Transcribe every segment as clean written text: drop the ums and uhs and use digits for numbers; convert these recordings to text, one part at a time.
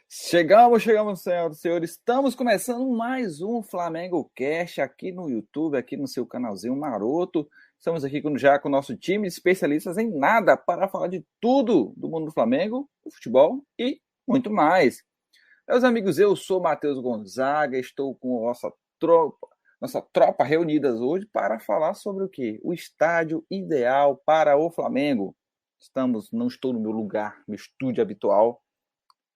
Chegamos, senhoras e senhores. Estamos começando mais um Flamengo Cast aqui no YouTube, aqui no seu canalzinho maroto. Estamos aqui já com o nosso time de especialistas em nada para falar de tudo do mundo do Flamengo, do futebol e muito mais. Meus amigos, eu sou Matheus Gonzaga, estou com a nossa tropa reunidas hoje para falar sobre o quê? O estádio ideal para o Flamengo. Não estou no meu lugar, no estúdio habitual.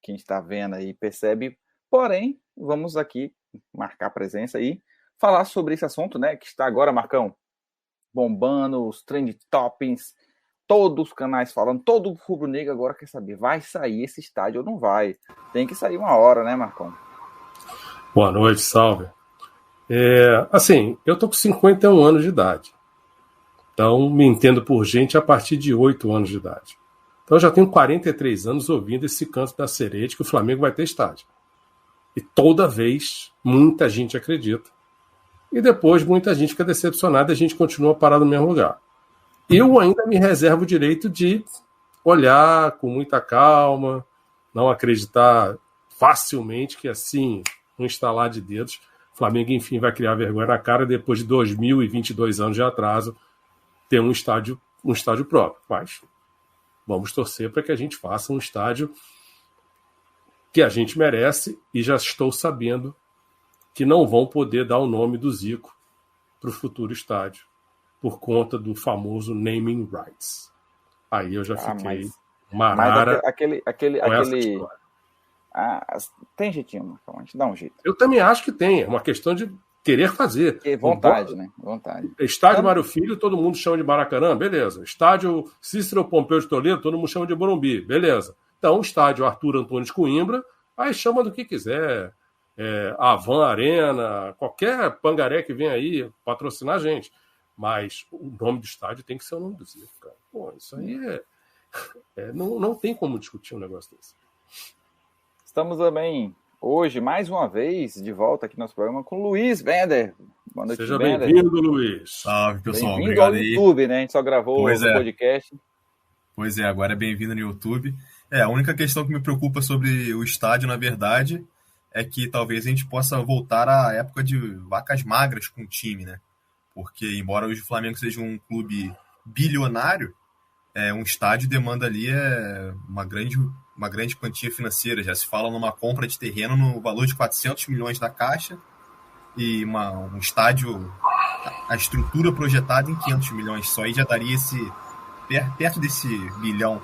Quem está vendo aí percebe. Porém, vamos aqui marcar presença e falar sobre esse assunto, né? Que está agora, Marcão, bombando, os trend toppings, todos os canais falando, todo o rubro-negro agora quer saber, vai sair esse estádio ou não vai? Tem que sair uma hora, né, Marcão? Boa noite, salve. Eu tô com 51 anos de idade. Então, me entendo por gente a partir de 8 anos de idade. Então, eu já tenho 43 anos ouvindo esse canto da sereia de que o Flamengo vai ter estádio. E toda vez, muita gente acredita. E depois, muita gente fica decepcionada e a gente continua parado no mesmo lugar. Eu ainda me reservo o direito de olhar com muita calma, não acreditar facilmente que assim, um estalar de dedos, o Flamengo, enfim, vai criar vergonha na cara depois de 2022 anos de atraso, ter um estádio próprio. Mas vamos torcer para que a gente faça um estádio que a gente merece e já estou sabendo que não vão poder dar o nome do Zico para o futuro estádio por conta do famoso naming rights. Aí eu já fiquei marara. Tem jeitinho, Marcão, a gente dá um jeito. Eu também acho que tem, é uma questão de querer fazer. Vontade, né? Vontade. Estádio Mário Filho, todo mundo chama de Maracanã, beleza. Estádio Cícero Pompeu de Toledo, todo mundo chama de Morumbi, beleza. Então, estádio Arthur Antônio de Coimbra, aí chama do que quiser. Avan Arena, qualquer pangaré que vem aí patrocinar a gente. Mas o nome do estádio tem que ser o nome do Zico, cara. Pô, isso aí não tem como discutir um negócio desse. Estamos também hoje, mais uma vez, de volta aqui no nosso programa com o Luiz Bender. Boa noite, seja bem-vindo, Luiz. Salve, pessoal. Bem-vindo ao YouTube, né? A gente só gravou o podcast. Pois é, agora é bem-vindo no YouTube. A única questão que me preocupa sobre o estádio, na verdade, é que talvez a gente possa voltar à época de vacas magras com o time, né? Porque, embora hoje o Flamengo seja um clube bilionário, um estádio demanda ali uma grande quantia financeira. Já se fala numa compra de terreno no valor de 400 milhões da Caixa e um estádio, a estrutura projetada em 500 milhões. Só aí já daria perto desse bilhão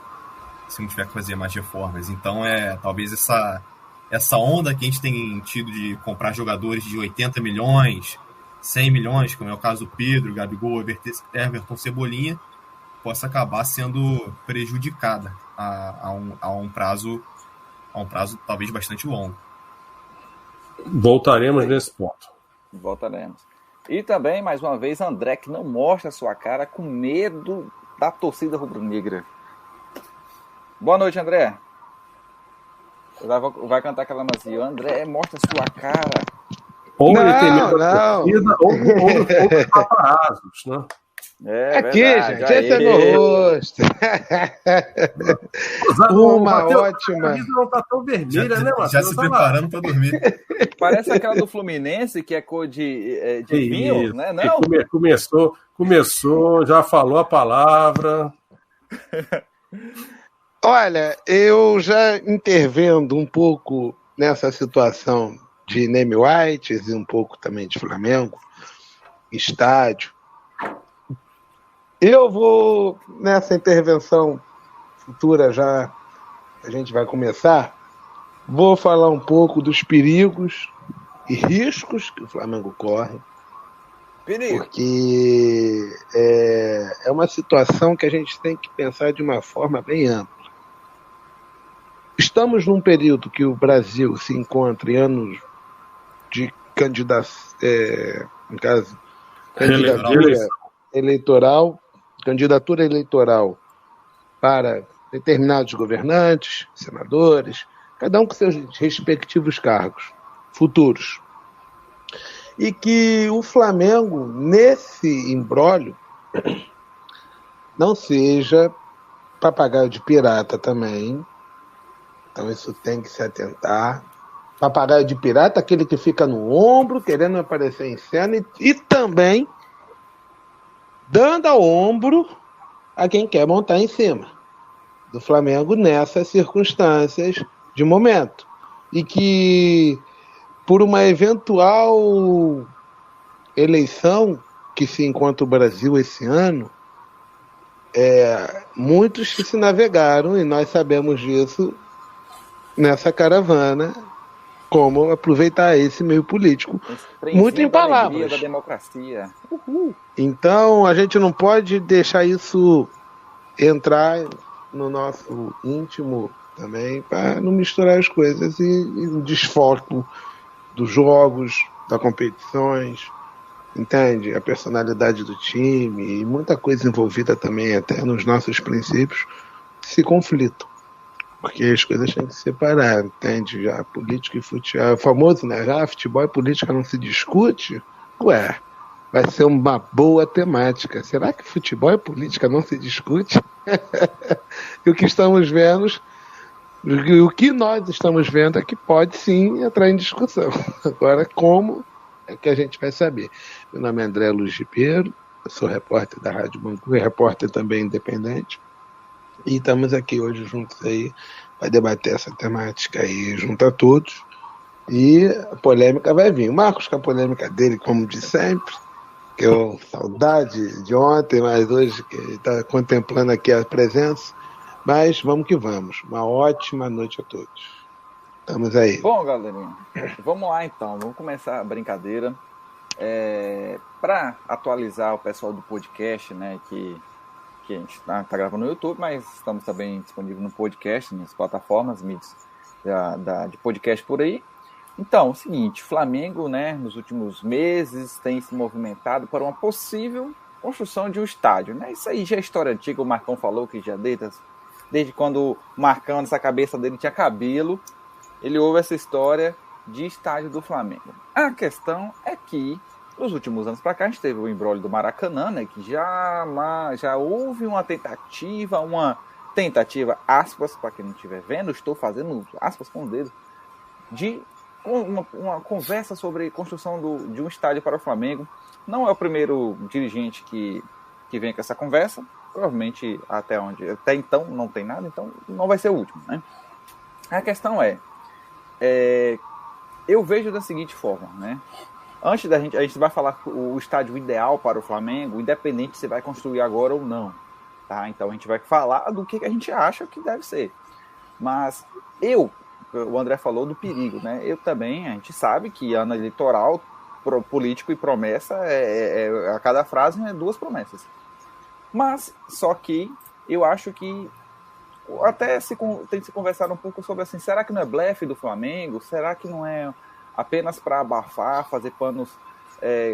se não tiver que fazer mais reformas. Então, talvez essa onda que a gente tem tido de comprar jogadores de 80 milhões, 100 milhões, como é o caso do Pedro, Gabigol, Everton, Cebolinha, possa acabar sendo prejudicada a um prazo talvez bastante longo. Voltaremos nesse ponto. Voltaremos. E também, mais uma vez, André, que não mostra a sua cara com medo da torcida rubro-negra. Boa noite, André. Vai cantar aquela macia. André, mostra a sua cara. Ou ele tem medo da torcida, ou dos paparazos, né? Aqui, verdade, gente, esse é meu rosto. Uma ótima. A vida não tá tão vermelha, né, Matheus? Já se preparando para dormir. Parece aquela do Fluminense, que é cor de vinho, né? Não? Começou, já falou a palavra. Olha, eu já intervendo um pouco nessa situação de name rights e um pouco também de Flamengo, estádio. Eu vou, nessa intervenção futura já, a gente vai começar, vou falar um pouco dos perigos e riscos que o Flamengo corre. Porque é uma situação que a gente tem que pensar de uma forma bem ampla. Estamos num período que o Brasil se encontra em anos de candidatura eleitoral para determinados governantes, senadores, cada um com seus respectivos cargos futuros. E que o Flamengo, nesse imbróglio, não seja papagaio de pirata também, Então isso tem que se atentar. Papagaio de pirata, aquele que fica no ombro, querendo aparecer em cena, e também dando ao ombro a quem quer montar em cima do Flamengo nessas circunstâncias de momento. E que, por uma eventual eleição que se encontra o Brasil esse ano, muitos que se navegaram, e nós sabemos disso, nessa caravana, como aproveitar esse meio político. Muito em palavras. Da democracia. Então, a gente não pode deixar isso entrar no nosso íntimo também, para não misturar as coisas e o desfoque dos jogos, das competições, entende? A personalidade do time e muita coisa envolvida também, até nos nossos princípios, se conflitam. Porque as coisas têm que se separar, entende? Já política e futebol, é famoso, né? Já futebol e política não se discute? Ué, vai ser uma boa temática. Será que futebol e política não se discute? E o que estamos vendo, o que nós estamos vendo é que pode sim entrar em discussão. Agora, como é que a gente vai saber? Meu nome é André Luiz Ribeiro, eu sou repórter da Rádio Bangu, repórter também independente. E estamos aqui hoje juntos aí para debater essa temática aí junto a todos. E a polêmica vai vir. O Marcos com a polêmica dele, como de sempre, que eu saudade de ontem, mas hoje que está contemplando aqui a presença. Mas vamos que vamos. Uma ótima noite a todos. Estamos aí. Bom, galerinha, vamos lá então. Vamos começar a brincadeira. Para atualizar o pessoal do podcast, né, que a gente está gravando no YouTube, mas estamos também disponíveis no podcast, nas plataformas, mídias de podcast por aí. Então, é o seguinte, o Flamengo, né, nos últimos meses tem se movimentado para uma possível construção de um estádio, né? Isso aí já é história antiga, o Marcão falou que já desde quando o Marcão, nessa cabeça dele, tinha cabelo, ele ouve essa história de estádio do Flamengo. A questão é que nos últimos anos para cá, a gente teve o imbróglio do Maracanã, né, que já houve uma tentativa, aspas, para quem não estiver vendo, estou fazendo aspas com o dedo, de uma conversa sobre construção de um estádio para o Flamengo. Não é o primeiro dirigente que vem com essa conversa, provavelmente até então não tem nada, então não vai ser o último, né? A questão eu vejo da seguinte forma, né? Antes a gente vai falar o estádio ideal para o Flamengo, independente se vai construir agora ou não, tá? Então a gente vai falar do que a gente acha que deve ser. Mas o André falou do perigo, né? Eu também, a gente sabe que ano eleitoral, político e promessa, a cada frase é 2 promessas. Mas, só que eu acho que até tem que se conversar um pouco sobre assim, será que não é blefe do Flamengo? Será que não é apenas para abafar, fazer panos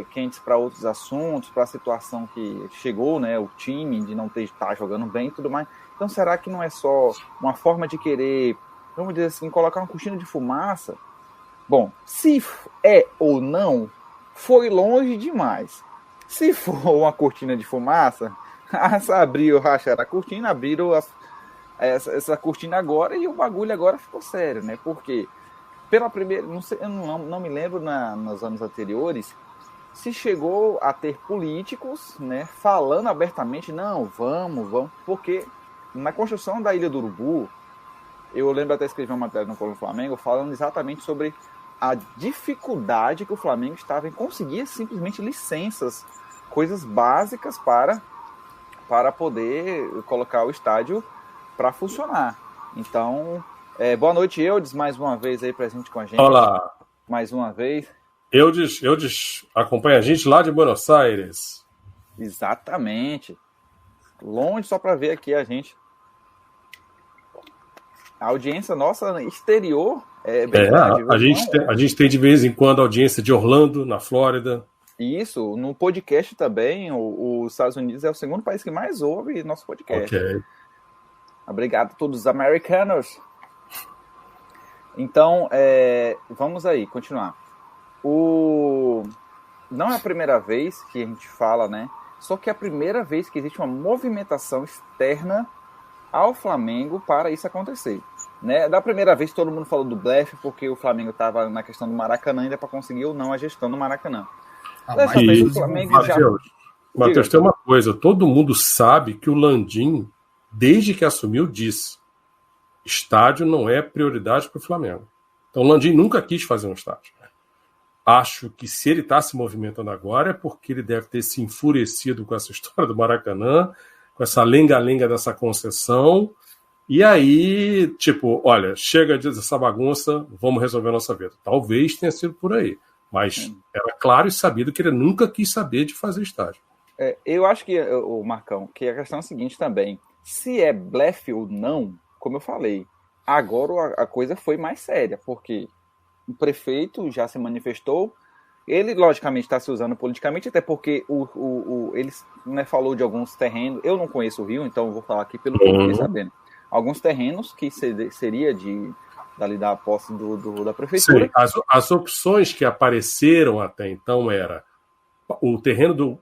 quentes para outros assuntos, para a situação que chegou, né, o time de não estar jogando bem e tudo mais? Então será que não é só uma forma de querer, vamos dizer assim, colocar uma cortina de fumaça? Bom, se é ou não, foi longe demais. Se for uma cortina de fumaça, racharam a cortina, abriram essa cortina agora e o bagulho agora ficou sério, né? Porque pela primeira, não sei, eu não me lembro nos anos anteriores se chegou a ter políticos, né, falando abertamente, não, vamos, porque na construção da Ilha do Urubu, eu lembro até escrever uma matéria no Coluna Flamengo falando exatamente sobre a dificuldade que o Flamengo estava em conseguir simplesmente licenças, coisas básicas para poder colocar o estádio para funcionar. Então, boa noite, Eudes, mais uma vez aí presente com a gente. Olá. Mais uma vez. Eudes acompanha a gente lá de Buenos Aires. Exatamente. Longe só para ver aqui a gente. A audiência nossa exterior é verdade. A gente tem de vez em quando audiência de Orlando, na Flórida. Isso, no podcast também, os Estados Unidos é o segundo país que mais ouve nosso podcast. Ok. Obrigado a todos os americanos. Então, vamos aí, continuar. Não é a primeira vez que a gente fala, né? Só que é a primeira vez que existe uma movimentação externa ao Flamengo para isso acontecer. Né? Da primeira vez todo mundo falou do blefe, porque o Flamengo estava na questão do Maracanã ainda para conseguir ou não a gestão do Maracanã. Dessa vez o Flamengo Matheus, tem uma coisa, todo mundo sabe que o Landim, desde que assumiu, disse: estádio não é prioridade para o Flamengo. Então o Landim nunca quis fazer um estádio. Acho que se ele está se movimentando agora é porque ele deve ter se enfurecido com essa história do Maracanã, com essa lenga-lenga dessa concessão, e aí, tipo, olha, chega dessa bagunça, vamos resolver a nossa vida. Talvez tenha sido por aí, mas era claro e sabido que ele nunca quis saber de fazer estádio. Eu acho que, o Marcão, que a questão é a seguinte também, se é blefe ou não, como eu falei, agora a coisa foi mais séria, porque o prefeito já se manifestou, ele logicamente está se usando politicamente, até porque ele, né, falou de alguns terrenos, eu não conheço o Rio, então eu vou falar aqui pelo que eu fiquei sabendo. Alguns terrenos que seria dali da posse da prefeitura. Sim, as opções que apareceram até então era o terreno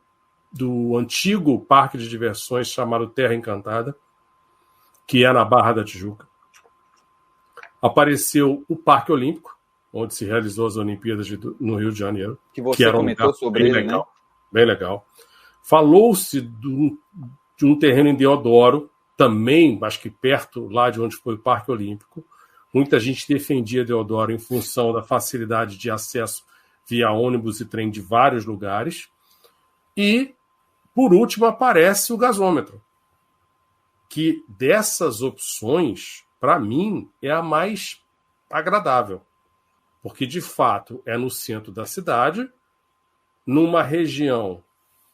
do antigo parque de diversões chamado Terra Encantada, que é na Barra da Tijuca. Apareceu o Parque Olímpico, onde se realizou as Olimpíadas no Rio de Janeiro. Que você comentou sobre ele, legal, né? Bem legal. Falou-se de um terreno em Deodoro, também, acho que perto lá de onde foi o Parque Olímpico. Muita gente defendia Deodoro em função da facilidade de acesso via ônibus e trem de vários lugares. E, por último, aparece o gasômetro, que dessas opções, para mim, é a mais agradável. Porque, de fato, é no centro da cidade, numa região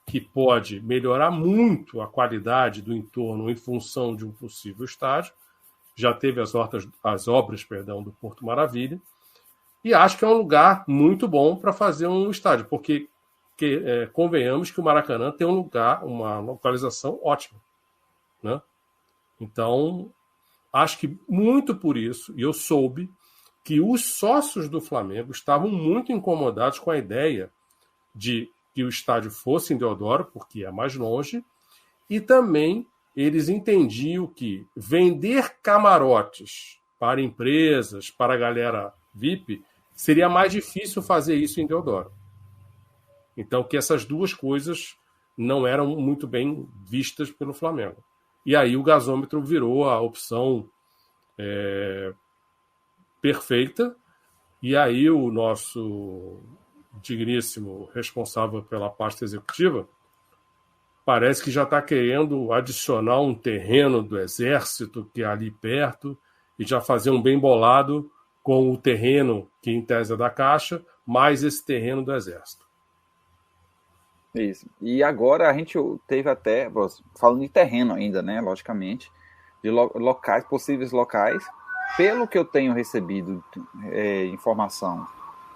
que pode melhorar muito a qualidade do entorno em função de um possível estádio. Já teve as obras do Porto Maravilha. E acho que é um lugar muito bom para fazer um estádio, porque convenhamos que o Maracanã tem uma localização ótima, né? Então, acho que muito por isso, e eu soube que os sócios do Flamengo estavam muito incomodados com a ideia de que o estádio fosse em Deodoro, porque é mais longe, e também eles entendiam que vender camarotes para empresas, para a galera VIP, seria mais difícil fazer isso em Deodoro. Então, que essas duas coisas não eram muito bem vistas pelo Flamengo. E aí o gasômetro virou a opção perfeita, e aí o nosso digníssimo responsável pela pasta executiva parece que já está querendo adicionar um terreno do Exército que é ali perto e já fazer um bem bolado com o terreno que em tese é da Caixa, mais esse terreno do Exército. Isso. E agora a gente teve até, falando de terreno ainda, né, logicamente, de locais, possíveis locais, pelo que eu tenho recebido informação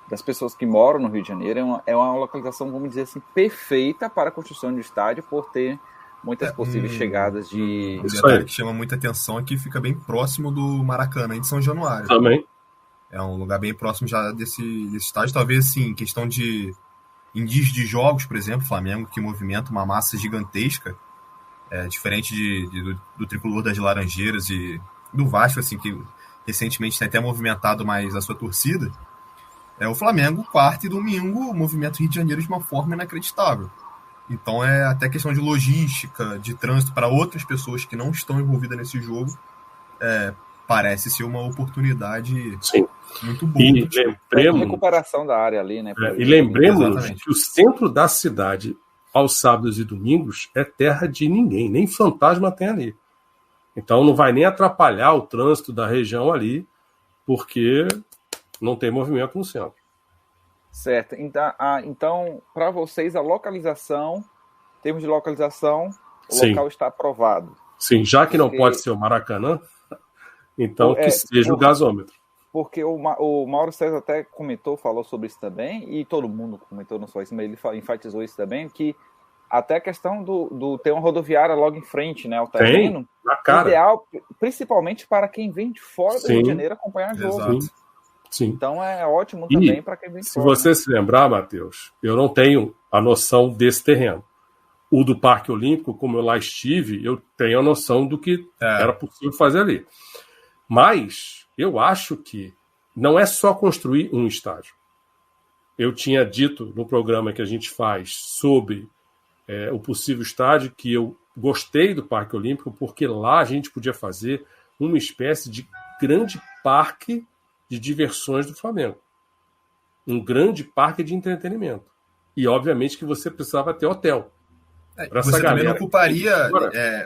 das pessoas que moram no Rio de Janeiro, é uma localização, vamos dizer assim, perfeita para a construção de estádio, por ter muitas possíveis chegadas de... Um detalhe que chama muita atenção é que fica bem próximo do Maracanã, em São Januário. Também. É um lugar bem próximo já desse estádio, talvez, assim, questão de indícios de jogos, por exemplo, Flamengo, que movimenta uma massa gigantesca, diferente do tricolor das Laranjeiras e do Vasco, assim, que recentemente tem até movimentado mais a sua torcida. O Flamengo, quarta e domingo, movimenta o Rio de Janeiro de uma forma inacreditável. Então é até questão de logística, de trânsito para outras pessoas que não estão envolvidas nesse jogo, parece ser uma oportunidade Sim. muito boa. E lembremos, recuperação da área ali, né? E lembremos que o centro da cidade, aos sábados e domingos, é terra de ninguém, nem fantasma tem ali. Então não vai nem atrapalhar o trânsito da região ali, porque não tem movimento no centro. Certo. Então para vocês, a localização, em termos de localização, o local está aprovado. Sim, já que não pode ser o Maracanã, então que seja o gasômetro. Porque o Mauro César até falou sobre isso também, e todo mundo comentou, não só isso, mas ele enfatizou isso também, que até a questão do ter uma rodoviária logo em frente, né, ao terreno, na cara. Ideal, principalmente para quem vem de fora do Rio de Janeiro acompanhar o jogo. Sim. Então é ótimo também para quem vem de fora. Se você se lembrar, Matheus, eu não tenho a noção desse terreno. O do Parque Olímpico, como eu lá estive, eu tenho a noção do que era possível fazer ali. Mas eu acho que não é só construir um estádio. Eu tinha dito no programa que a gente faz sobre o possível estádio que eu gostei do Parque Olímpico porque lá a gente podia fazer uma espécie de grande parque de diversões do Flamengo. Um grande parque de entretenimento. E, obviamente, que você precisava ter hotel. Você também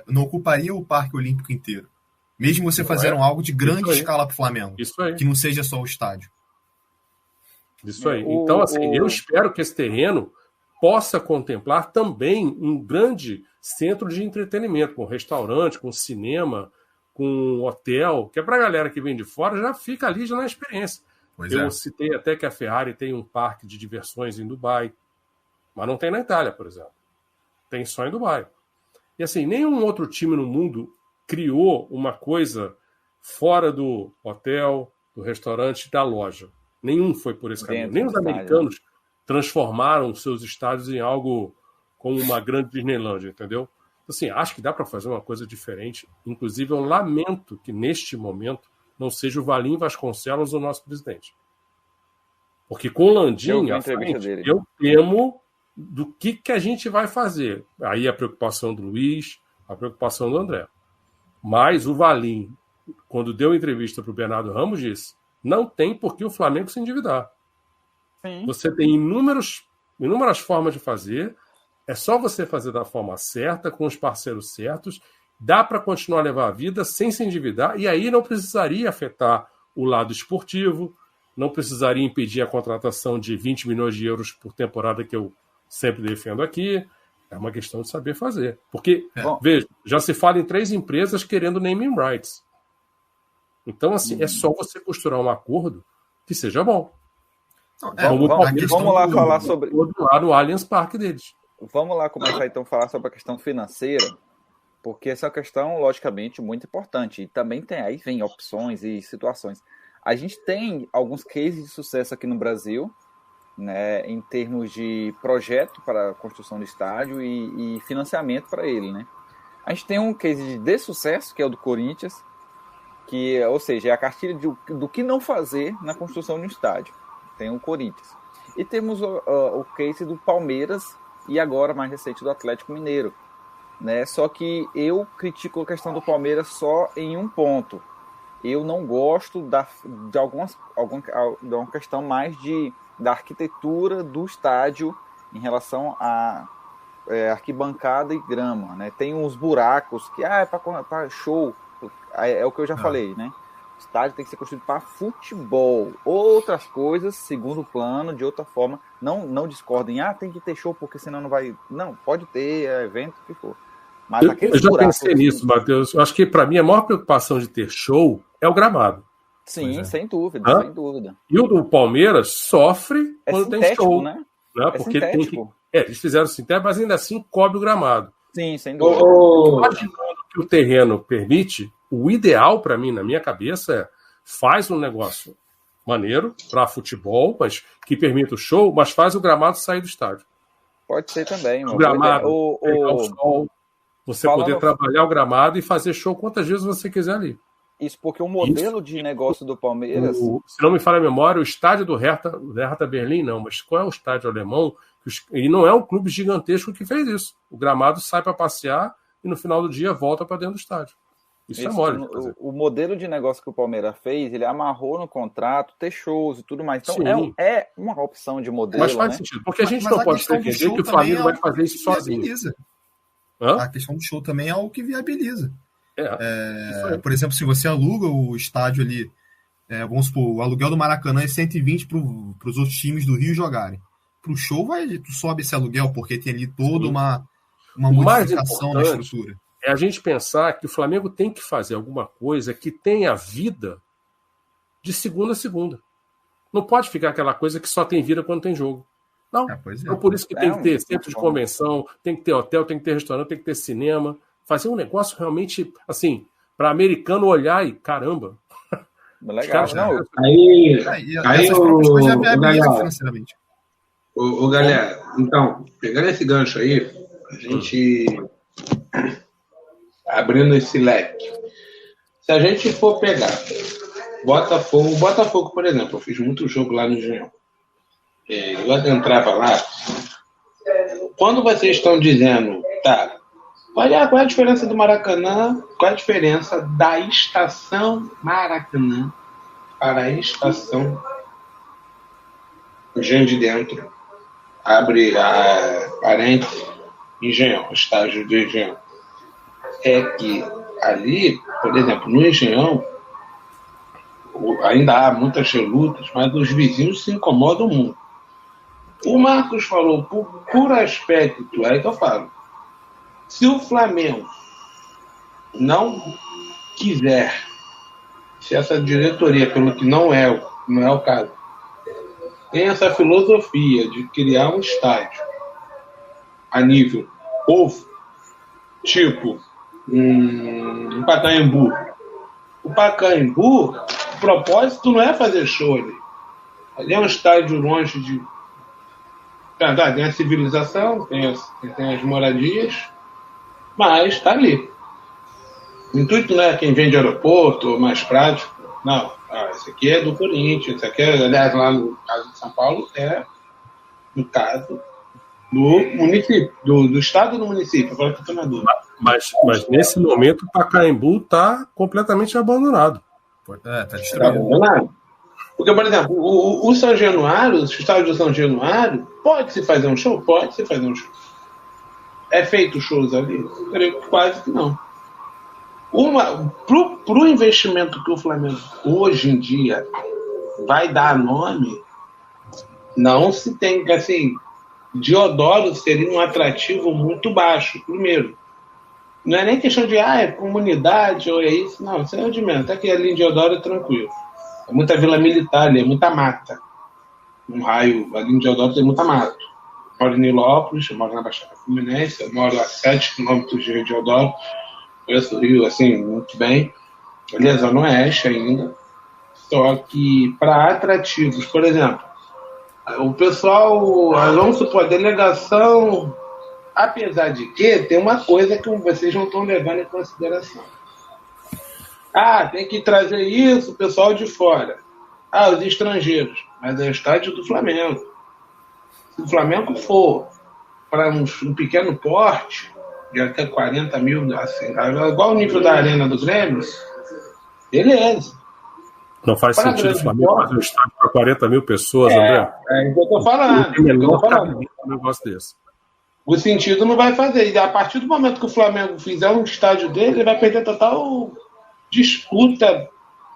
não ocuparia o Parque Olímpico inteiro. Mesmo você fazendo algo de grande escala para o Flamengo. Isso aí. Que não seja só o estádio. Isso aí. Então, assim, eu espero que esse terreno possa contemplar também um grande centro de entretenimento, com restaurante, com cinema, com hotel, que é para a galera que vem de fora, já fica ali já na experiência. Eu citei até que a Ferrari tem um parque de diversões em Dubai, mas não tem na Itália, por exemplo. Tem só em Dubai. E assim, nenhum outro time no mundo criou uma coisa fora do hotel, do restaurante, da loja. Nenhum foi por esse caminho. Nem os americanos transformaram seus estádios em algo como uma grande Disneylândia, entendeu? Assim, acho que dá para fazer uma coisa diferente. Inclusive, eu lamento que, neste momento, não seja o Valim Vasconcelos o nosso presidente. Porque com o Landim à frente, eu temo do que a gente vai fazer. Aí a preocupação do Luiz, a preocupação do André. Mas o Valim, quando deu entrevista para o Bernardo Ramos, disse: não tem por que o Flamengo se endividar. Sim. Você tem inúmeras formas de fazer, é só você fazer da forma certa, com os parceiros certos, dá para continuar a levar a vida sem se endividar, e aí não precisaria afetar o lado esportivo, não precisaria impedir a contratação de 20 milhões de euros por temporada, que eu sempre defendo aqui. É uma questão de saber fazer. Porque, veja, já se fala em 3 empresas querendo naming rights. Então, assim, é só você costurar um acordo que seja bom. Vamos lá falar sobre... Lá no Allianz Parque deles. Vamos lá começar, então, a falar sobre a questão financeira, porque essa é uma questão, logicamente, muito importante. E também vem opções e situações. A gente tem alguns cases de sucesso aqui no Brasil, né, em termos de projeto para a construção do estádio e financiamento para ele, né? A gente tem um case de sucesso, que é o do Corinthians, ou seja, é a cartilha do que não fazer na construção de um estádio. Tem o Corinthians. E temos o case do Palmeiras e agora, mais recente, do Atlético Mineiro, né? Só que eu critico a questão do Palmeiras só em um ponto. Eu não gosto de uma questão mais da arquitetura do estádio em relação a arquibancada e grama, né? Tem uns buracos que é para show, é o que eu já falei, né? O estádio tem que ser construído para futebol. Outras coisas, segundo plano, de outra forma, não discordem. Tem que ter show porque senão não vai... Não, pode ter evento, o que for. Mas eu já pensei nisso, Matheus. Eu acho que para mim a maior preocupação de ter show é o gramado. Sim, sem dúvida, sem dúvida. E o do Palmeiras sofre quando tem show, né? Porque tem que... eles fizeram sintético, mas ainda assim cobre o gramado. Sim, sem dúvida. Imaginando que o terreno permite, o ideal para mim, na minha cabeça, é faz um negócio maneiro para futebol, mas que permita o show, mas faz o gramado sair do estádio. Pode ser também. O gramado, pegar o sol, você poder trabalhar o gramado e fazer show quantas vezes você quiser ali. Isso porque o modelo de negócio do Palmeiras... Se não me falha a memória, o estádio do Hertha Berlim não, mas qual é o estádio alemão? E não é um clube gigantesco que fez isso. O gramado sai para passear e no final do dia volta para dentro do estádio. Isso é mole. O modelo de negócio que o Palmeiras fez, ele amarrou no contrato, ter shows e tudo mais. Então é uma opção de modelo. Mas faz sentido, porque a gente não pode pretender que o Flamengo vai fazer isso sozinho. A questão do show também é algo que viabiliza. Por exemplo, se você aluga o estádio ali, vamos supor, o aluguel do Maracanã é 120 para os outros times do Rio jogarem. Para o show, tu sobe esse aluguel, porque tem ali toda uma modificação na estrutura. É a gente pensar que o Flamengo tem que fazer alguma coisa que tenha vida de segunda a segunda. Não pode ficar aquela coisa que só tem vida quando tem jogo. Não. Então, por isso que tem que ter centro de convenção, tem que ter hotel, tem que ter restaurante, tem que ter cinema. Fazer um negócio realmente, assim, para americano olhar e, caramba. Legal, Aí o galera, então, pegando esse gancho aí, a gente abrindo esse leque. Se a gente for pegar O Botafogo, por exemplo, eu fiz muito jogo lá no Engenhão. Eu entrava lá. Quando vocês estão dizendo, tá, qual é a diferença do Maracanã? Qual é a diferença da estação Maracanã para a estação Engenho de Dentro? Abre a parênteses, Engenhão, estágio do Engenhão. É que ali, por exemplo, no Engenhão, ainda há muitas relutas, mas os vizinhos se incomodam muito. O Marcos falou, por aspecto, é que eu falo, se o Flamengo não quiser, se essa diretoria, pelo que não é o caso, tem essa filosofia de criar um estádio a nível povo, tipo um Pacaembu. O Pacaembu, o propósito não é fazer show ali. Ali é um estádio longe de... tem a civilização, tem as moradias, mas está ali. O intuito não é quem vem de aeroporto ou mais prático. Não. Esse aqui é do Corinthians, esse aqui aliás, lá no caso de São Paulo, no caso do município, do estado do município, agora que eu tô. Mas nesse momento o Pacaembu está completamente abandonado. Tá destruído. Porque, por exemplo, o São Januário, o estádio do São Januário, pode-se fazer um show? Pode-se fazer um show. É feito shows ali? Eu creio que quase que não. Para o investimento que o Flamengo hoje em dia vai dar nome, não se tem, assim, Deodoro seria um atrativo muito baixo, primeiro. Não é nem questão de, é comunidade ou é isso, não, isso é o de menos. Até que ali em Deodoro é tranquilo. É muita vila militar ali, é muita mata. Um raio, ali em Deodoro tem muita mata. Eu moro em Nilópolis, eu moro na Baixada Fluminense, eu moro a 7 quilômetros de Deodoro. Conheço o Rio, assim, muito bem. Ali é Zona Oeste ainda. Só que para atrativos, por exemplo, o pessoal, vamos supor, a delegação, apesar de que tem uma coisa que vocês não estão levando em consideração. Tem que trazer isso, o pessoal de fora. Os estrangeiros. Mas é o estádio do Flamengo. Se o Flamengo for para um pequeno porte, de até 40 mil, assim, igual o nível da Arena do Grêmio, beleza. Não faz sentido o Flamengo fazer um estádio para 40 mil pessoas, André? É isso que eu estou falando. Um negócio desse. O sentido não vai fazer. E a partir do momento que o Flamengo fizer um estádio dele, ele vai perder total disputa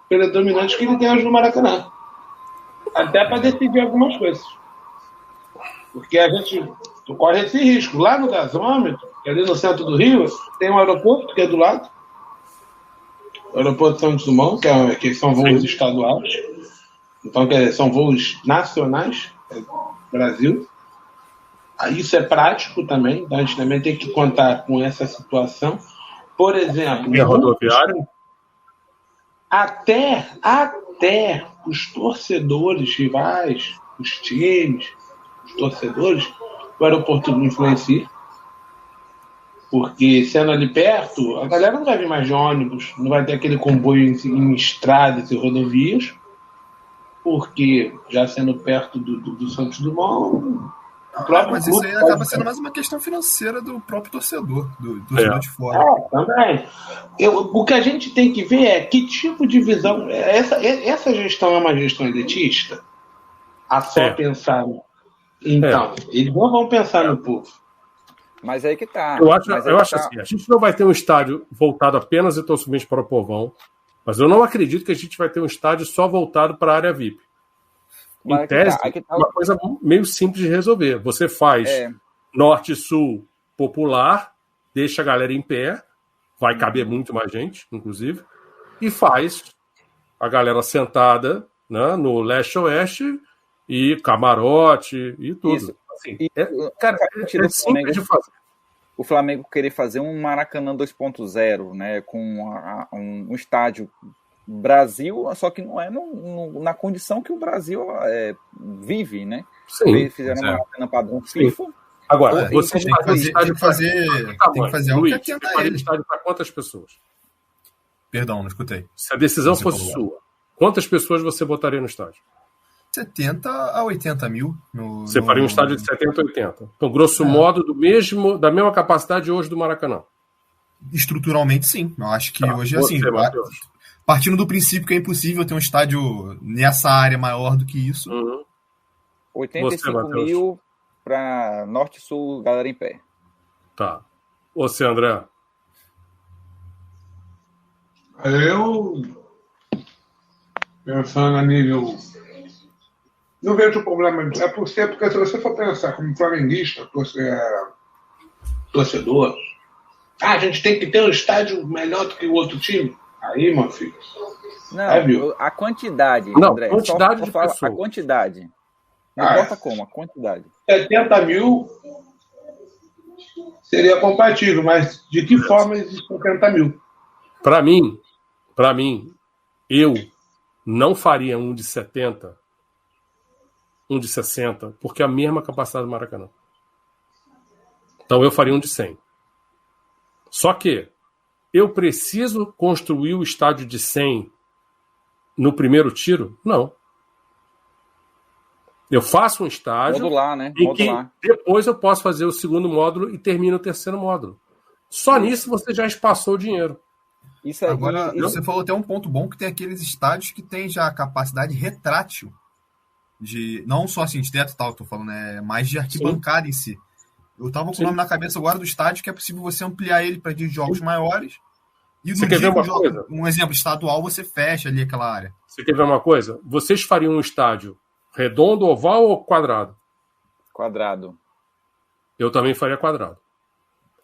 predominante que ele tem hoje no Maracanã. Até para decidir algumas coisas. Porque a gente corre esse risco. Lá no gasômetro, ali no centro do Rio, tem um aeroporto que é do lado. O aeroporto Santos Dumont, que são voos estaduais. Então, são voos nacionais, Brasil. Isso é prático também, então a gente também tem que contar com essa situação. Por exemplo... E a rodoviária? Até os torcedores rivais, os times, os torcedores, o aeroporto não influencia. Porque sendo ali perto, a galera não vai vir mais de ônibus, não vai ter aquele comboio em estradas e rodovias, porque já sendo perto do Santos Dumont... Mas isso aí acaba sendo mais uma questão financeira do próprio torcedor, do torcedor de fora. Também. O que a gente tem que ver é que tipo de visão... Essa gestão é uma gestão elitista? A só pensar... Então, eles não vão pensar no povo. Mas aí que tá. Eu acho assim, a gente não vai ter um estádio voltado apenas e tão somente para o povão, mas eu não acredito que a gente vai ter um estádio só voltado para a área VIP. Em tese, uma coisa meio simples de resolver. Você faz norte e sul popular, deixa a galera em pé, vai caber muito mais gente, inclusive, e faz a galera sentada, né, no leste-oeste e camarote e tudo. Isso. Assim, é simples de fazer. O Flamengo querer fazer um Maracanã 2.0, né, com um estádio Brasil, só que não é na condição que o Brasil vive, né? Sim, eles fizeram uma Maracanã padrão FIFA. Agora, você tem que fazer algo que atenda a ele. Estádio para quantas pessoas? Perdão, não escutei. Se a decisão fosse sua, Quantas pessoas você botaria no estádio? 70 a 80 mil. Você faria um estádio de 70 a 80. Então, grosso modo, da mesma capacidade hoje do Maracanã. Estruturalmente, sim. Eu acho que hoje, assim, Matheus. partindo do princípio que é impossível ter um estádio nessa área maior do que isso. 85 mil para Norte e Sul, galera em pé. Tá. Você, André? Eu, pensando a nível... Não vejo problema. Porque se você for pensar como flamenguista, torcedor, a gente tem que ter um estádio melhor do que o outro time. Aí, meu filho. Não, a quantidade, não, André. Quantidade de pessoas. A quantidade. Não importa como, a quantidade. 70 mil seria compatível, mas de que forma existe 70 mil? Para mim, eu não faria um de 70, um de 60, porque é a mesma capacidade do Maracanã. Então eu faria um de 100. Só que eu preciso construir o estádio de 100 no primeiro tiro? Não. Eu faço um estádio modular, né? em que depois eu posso fazer o segundo módulo e termino o terceiro módulo. Só nisso você já espaçou o dinheiro. Agora, você falou até um ponto bom, que tem aqueles estádios que tem já a capacidade retrátil. Não só assim de teto e tal, tô falando, mais de arquibancada em si. Eu tava com o nome na cabeça agora do estádio, que é possível você ampliar ele para jogos maiores. E você quer ver uma coisa? Um exemplo estadual, você fecha ali aquela área. Você quer ver uma coisa? Vocês fariam um estádio redondo, oval ou quadrado? Quadrado. Eu também faria quadrado.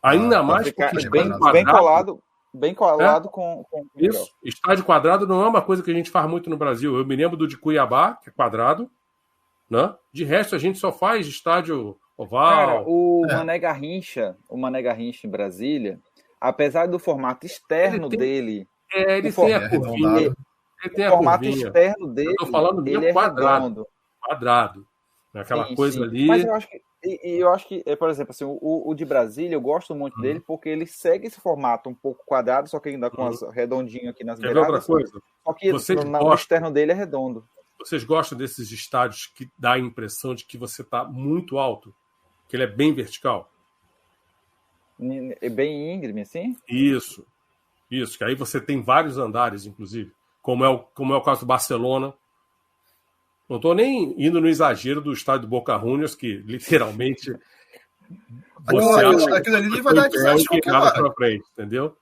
Ainda mais porque estádio quadrado... Bem colado com isso. Estádio quadrado não é uma coisa que a gente faz muito no Brasil. Eu me lembro do de Cuiabá, que é quadrado, né? De resto, a gente só faz estádio oval. Cara, o Mané Garrincha em Brasília, apesar do formato externo dele... ele tem a curvinha. Ele tem o formato externo dele, eu tô falando ele é redondo. Quadrado. Aquela coisa ali... Mas eu acho que, por exemplo, assim, o de Brasília, eu gosto muito dele porque ele segue esse formato um pouco quadrado, só que ainda com as redondinho aqui nas beiradas. Outra coisa? Só que o externo dele é redondo. Vocês gostam desses estádios que dá a impressão de que você está muito alto? Que ele é bem vertical? É bem íngreme, assim? Isso. Que aí você tem vários andares, inclusive. Como é o caso do Barcelona. Não estou nem indo no exagero do estádio do Boca Juniors, que literalmente aquilo ali vai dar para frente, entendeu?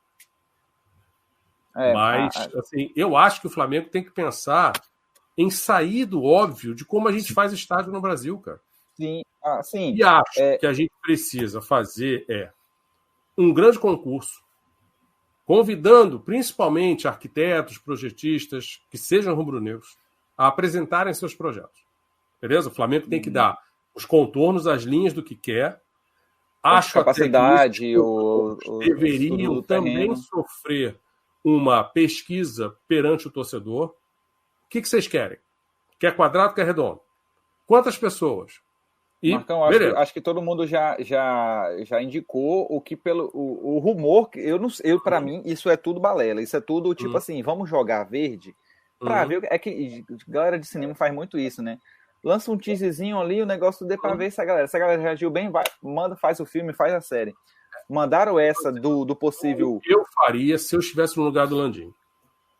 Mas, assim, eu acho que o Flamengo tem que pensar em sair do óbvio de como a gente faz estádio no Brasil, cara. Sim. E acho que a gente precisa fazer um grande concurso, convidando principalmente arquitetos, projetistas, que sejam rubro-negros, a apresentarem seus projetos. Beleza? O Flamengo tem que dar os contornos, as linhas do que quer. Acho capacidade, que deveriam também sofrer uma pesquisa perante o torcedor. O que vocês querem? Quer quadrado, quer redondo? Quantas pessoas? Marcão, acho que todo mundo já indicou o que o rumor. Para mim, isso é tudo balela. Isso é tudo tipo assim, vamos jogar verde. Pra ver, é que a galera de cinema faz muito isso, né? Lança um teaserzinho ali, o negócio dê pra ver se a galera reagiu bem, faz o filme, faz a série. Mandaram essa do possível... Eu faria se eu estivesse no lugar do Landim.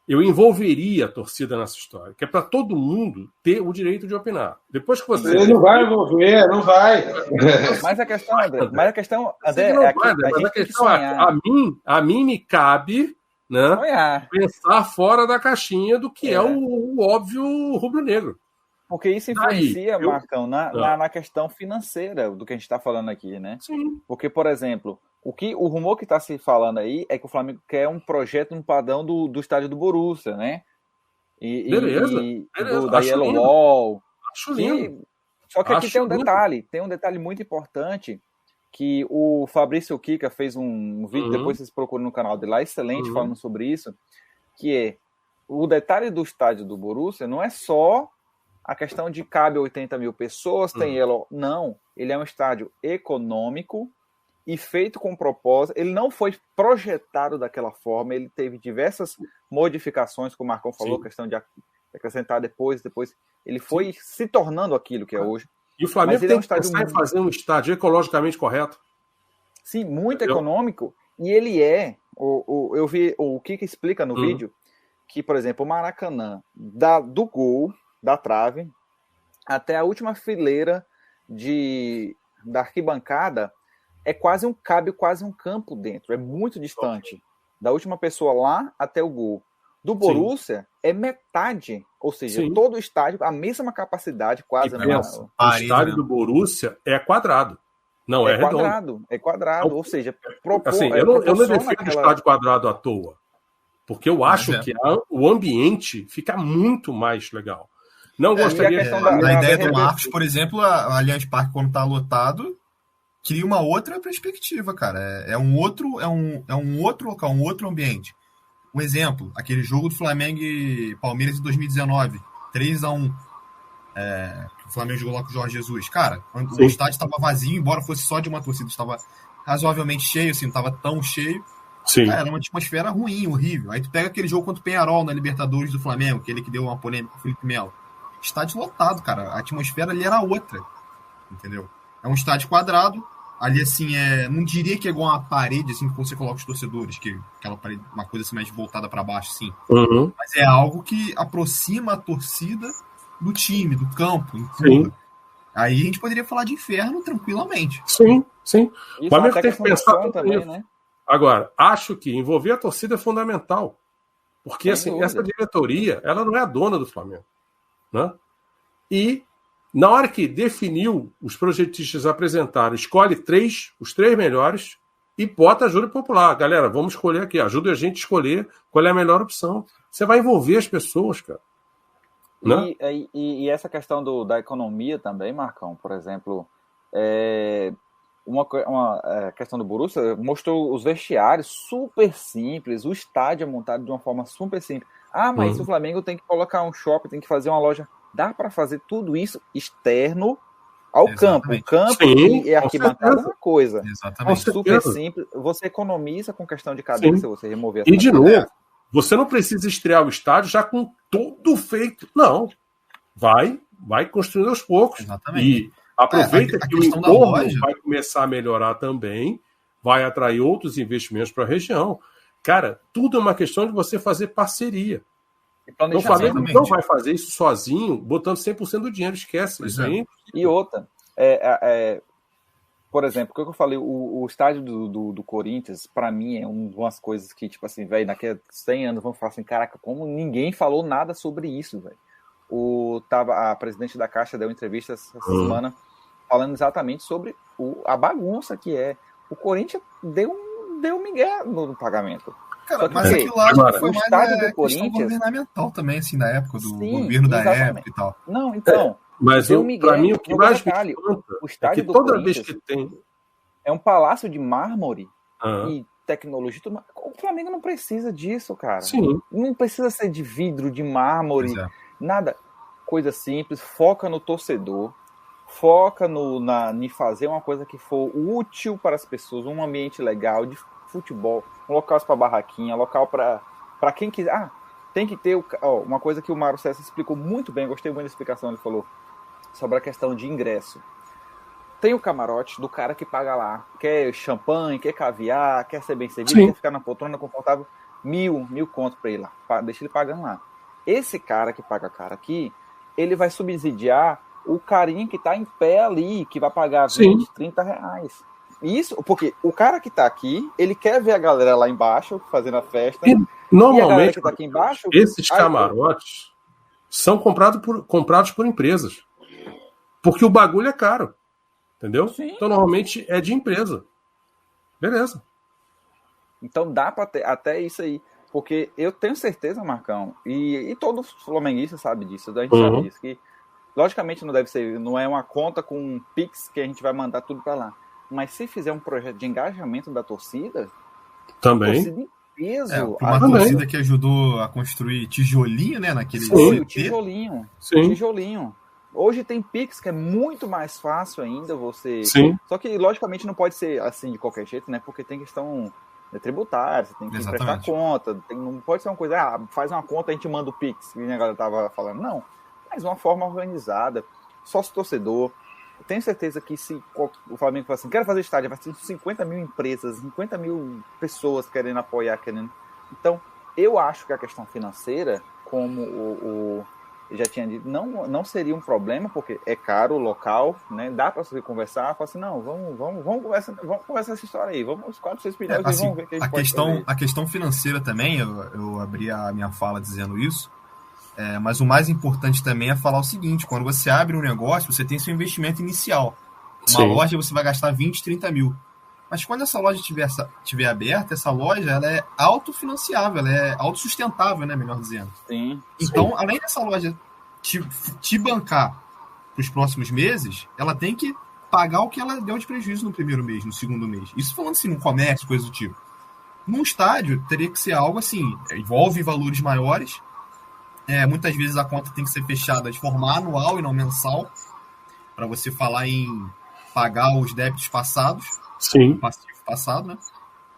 Eu envolveria a torcida nessa história, que é para todo mundo ter o direito de opinar. Depois que você... Ele não vai envolver, não vai. Mas a questão, André, a mim me cabe... Né? Pensar fora da caixinha do que é o óbvio rubro-negro. Porque isso influencia, Marcão, na questão financeira do que a gente está falando aqui, né? Sim. Porque, por exemplo, o rumor que está se falando aí é que o Flamengo quer um projeto no padrão do estádio do Borussia, né? Beleza. Da Yellow Wall. Acho lindo. Só que aqui tem um detalhe muito importante, que o Fabrício Kika fez um vídeo, depois vocês procuram no canal dele lá, excelente, falando sobre isso, que é o detalhe do estádio do Borussia não é só a questão de cabe 80 mil pessoas, tem Yellow. Não, ele é um estádio econômico e feito com propósito. Ele não foi projetado daquela forma, ele teve diversas modificações, como o Marcão falou, questão acrescentar depois. Ele foi se tornando aquilo que é hoje. E o Flamengo tem que estádio pensar em fazer um estádio ecologicamente correto. Sim, muito econômico. E ele eu vi o Kika explica no vídeo que, por exemplo, o Maracanã, do gol, da trave, até a última fileira da arquibancada, cabe quase um campo dentro. É muito distante. Da última pessoa lá até o gol. Do Borussia é metade, ou seja, todo o estádio, a mesma capacidade quase. O estádio do Borussia é quadrado, não é redondo. É quadrado, ou seja, eu não defendo o estádio quadrado à toa, porque eu acho que o ambiente fica muito mais legal. Não gostaria a ideia do Marcos, por exemplo, a Allianz Parque, quando está lotado, cria uma outra perspectiva, cara. É um outro local, um outro ambiente. Um exemplo, aquele jogo do Flamengo e Palmeiras em 2019, 3-1, que o Flamengo jogou lá com o Jorge Jesus. Cara, o estádio estava vazio, embora fosse só de uma torcida, estava razoavelmente cheio, assim, não estava tão cheio. Cara, era uma atmosfera ruim, horrível. Aí tu pega aquele jogo contra o Peñarol na Libertadores do Flamengo, aquele que deu uma polêmica com o Felipe Melo. Estádio lotado, cara. A atmosfera ali era outra, entendeu? É um estádio quadrado. Ali, assim, não diria que é igual uma parede, assim, que você coloca os torcedores, que aquela parede, uma coisa assim mais voltada para baixo, assim. Mas é algo que aproxima a torcida do time, do campo, em tudo. Aí a gente poderia falar de inferno tranquilamente. Sim. O Flamengo tem que pensar também, né? Agora, acho que envolver a torcida é fundamental. Porque, assim, essa diretoria, ela não é a dona do Flamengo, né? E na hora que definiu, os projetistas apresentaram, escolhe os 3 melhores e bota a júri popular. Galera, vamos escolher aqui, ajuda a gente a escolher qual é a melhor opção. Você vai envolver as pessoas, cara. Né? E essa questão da economia também, Marcão, por exemplo, uma questão do Borussia mostrou os vestiários super simples, o estádio é montado de uma forma super simples. Mas o Flamengo tem que colocar um shopping, tem que fazer uma loja. Dá para fazer tudo isso externo ao campo. O campo e a arquibancada é uma coisa. Exatamente. Super simples. Você economiza com questão de cadeira se você remover essa E, de novo, você não precisa estrear o estádio já com tudo feito. Não. Vai construindo aos poucos. Exatamente. E aproveita que o entorno vai começar a melhorar também, vai atrair outros investimentos para a região. Cara, tudo é uma questão de você fazer parceria. Então, o Flamengo não vai fazer isso sozinho, botando 100% do dinheiro, esquece. Isso aí. E outra, por exemplo, o que eu falei, o estádio do Corinthians, para mim, é umas coisas que, tipo assim, velho, daqui a 100 anos vão falar assim, caraca, como ninguém falou nada sobre isso, velho. A presidente da Caixa deu entrevista essa semana falando exatamente sobre a bagunça que é. O Corinthians deu um migué no pagamento. Cara, mas aquilo lá foi mais do questão governamental também, assim, na época, do governo da época e tal. Não, então... Mas para mim o que mais me espanta é que toda vez que tem... É um palácio de mármore e tecnologia. O Flamengo não precisa disso, cara. Sim. Não precisa ser de vidro, de mármore, nada. Coisa simples, foca no torcedor, foca em fazer uma coisa que for útil para as pessoas, um ambiente legal de futebol, um local para barraquinha, local para quem quiser. Tem que ter uma coisa que o Mário César explicou muito bem, gostei muito da explicação, ele falou sobre a questão de ingresso. Tem o camarote do cara que paga lá, quer champanhe, quer caviar, quer ser bem servido, quer ficar na poltrona confortável, mil conto para ir lá, deixa ele pagando lá. Esse cara que paga cara aqui, ele vai subsidiar o carinha que tá em pé ali, que vai pagar 20, 30 reais. Isso, porque o cara que tá aqui, ele quer ver a galera lá embaixo fazendo a festa. E normalmente, que tá aqui embaixo, esses camarotes são comprados por empresas. Porque o bagulho é caro. Entendeu? Sim. Então, normalmente, é de empresa. Beleza. Então, dá para ter até isso aí. Porque eu tenho certeza, Marcão, e todo flamenguista sabe disso, a gente sabe disso, que logicamente não é uma conta com um Pix que a gente vai mandar tudo para lá. Mas se fizer um projeto de engajamento da torcida, também. Torcida em peso. Uma torcida que ajudou a construir tijolinho, né? Naquele o tijolinho. Sim. Tijolinho. Hoje tem Pix, que é muito mais fácil ainda você... Sim. Só que, logicamente, não pode ser assim de qualquer jeito, né? Porque tem questão É tributário, você tem que prestar conta. Não pode ser uma coisa, faz uma conta, a gente manda o Pix, que a galera tava falando. Não, mas uma forma organizada, sócio-torcedor. Eu tenho certeza que se o Flamengo fala assim, quero fazer estádio, vai ter 50 mil empresas, 50 mil pessoas querendo apoiar, querendo... Então, eu acho que a questão financeira, como eu já tinha dito, não seria um problema, porque é caro o local, né? Dá para você conversar, falar assim, não, vamos conversar essa história aí, vamos 4, 6 milhões assim, e vamos ver o que a gente pode fazer. A questão financeira também, eu abri a minha fala dizendo isso, mas o mais importante também é falar o seguinte, quando você abre um negócio, você tem seu investimento inicial. Uma loja você vai gastar 20, 30 mil. Mas quando essa loja estiver aberta, essa loja ela é autofinanciável, ela é autossustentável, né, melhor dizendo. Sim. Então, além dessa loja te bancar para os próximos meses, ela tem que pagar o que ela deu de prejuízo no primeiro mês, no segundo mês. Isso falando assim, no comércio, coisa do tipo. Num estádio, teria que ser algo assim, envolve valores maiores, muitas vezes a conta tem que ser fechada de forma anual e não mensal, para você falar em pagar os débitos passados. Sim. Passivo passado, né?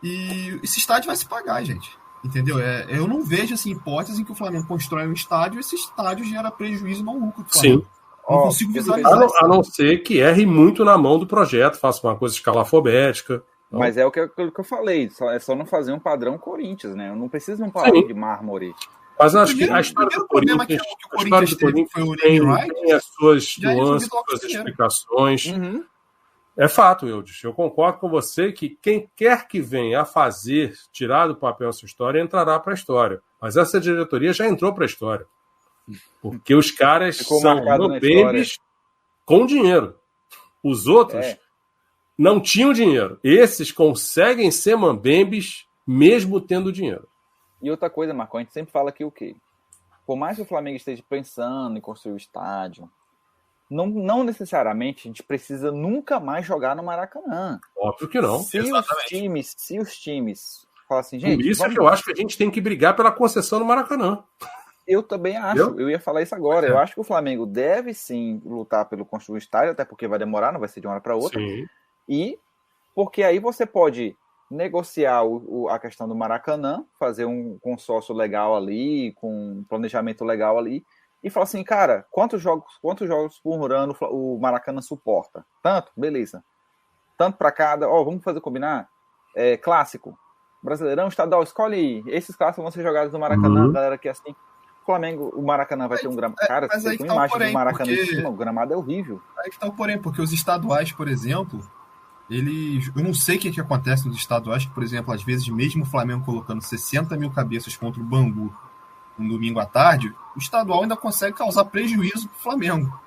E esse estádio vai se pagar, gente. Entendeu? Eu não vejo assim, hipótese em que o Flamengo constrói um estádio e esse estádio gera prejuízo e não lucro. Sim. Não consigo visualizar. A não ser que erre muito na mão do projeto, faça uma coisa escalafobética. Então... Mas é o que eu falei, é só não fazer um padrão Corinthians, né? Eu não preciso de um padrão de mármore. Mas acho que a história do Corinthians, tem as suas nuances, suas explicações. Uhum. É fato, Eudes. Eu concordo com você que quem quer que venha a fazer, tirar do papel essa história, entrará para a história. Mas essa diretoria já entrou para a história. Porque os caras são mambembes com dinheiro. Os outros não tinham dinheiro. Esses conseguem ser mambembes mesmo tendo dinheiro. E outra coisa, Marco, a gente sempre fala que o quê? Por mais que o Flamengo esteja pensando em construir o estádio, não necessariamente a gente precisa nunca mais jogar no Maracanã. Óbvio que não. Se os times falam assim, gente... Por isso é que eu acho que a gente tem que brigar pela concessão no Maracanã. Eu também acho. Eu ia falar isso agora. Eu acho que o Flamengo deve sim lutar pelo construir o estádio, até porque vai demorar, não vai ser de uma hora para outra. Sim. E porque aí você pode negociar a questão do Maracanã, fazer um consórcio legal ali, com um planejamento legal ali, e falar assim, cara, quantos jogos por ano o Maracanã suporta? Tanto? Beleza. Tanto para cada... vamos fazer combinar? Clássico. Brasileirão, estadual, escolhe aí. Esses clássicos vão ser jogados no Maracanã, galera que é assim. Flamengo, o Maracanã vai ter um gramado. Cara, você tem uma imagem do Maracanã em cima, o gramado é horrível. Aí que tá o porém, porque os estaduais, por exemplo, eu não sei o que acontece nos estaduais, que, por exemplo, às vezes, mesmo o Flamengo colocando 60 mil cabeças contra o Bangu um domingo à tarde, o estadual ainda consegue causar prejuízo pro Flamengo.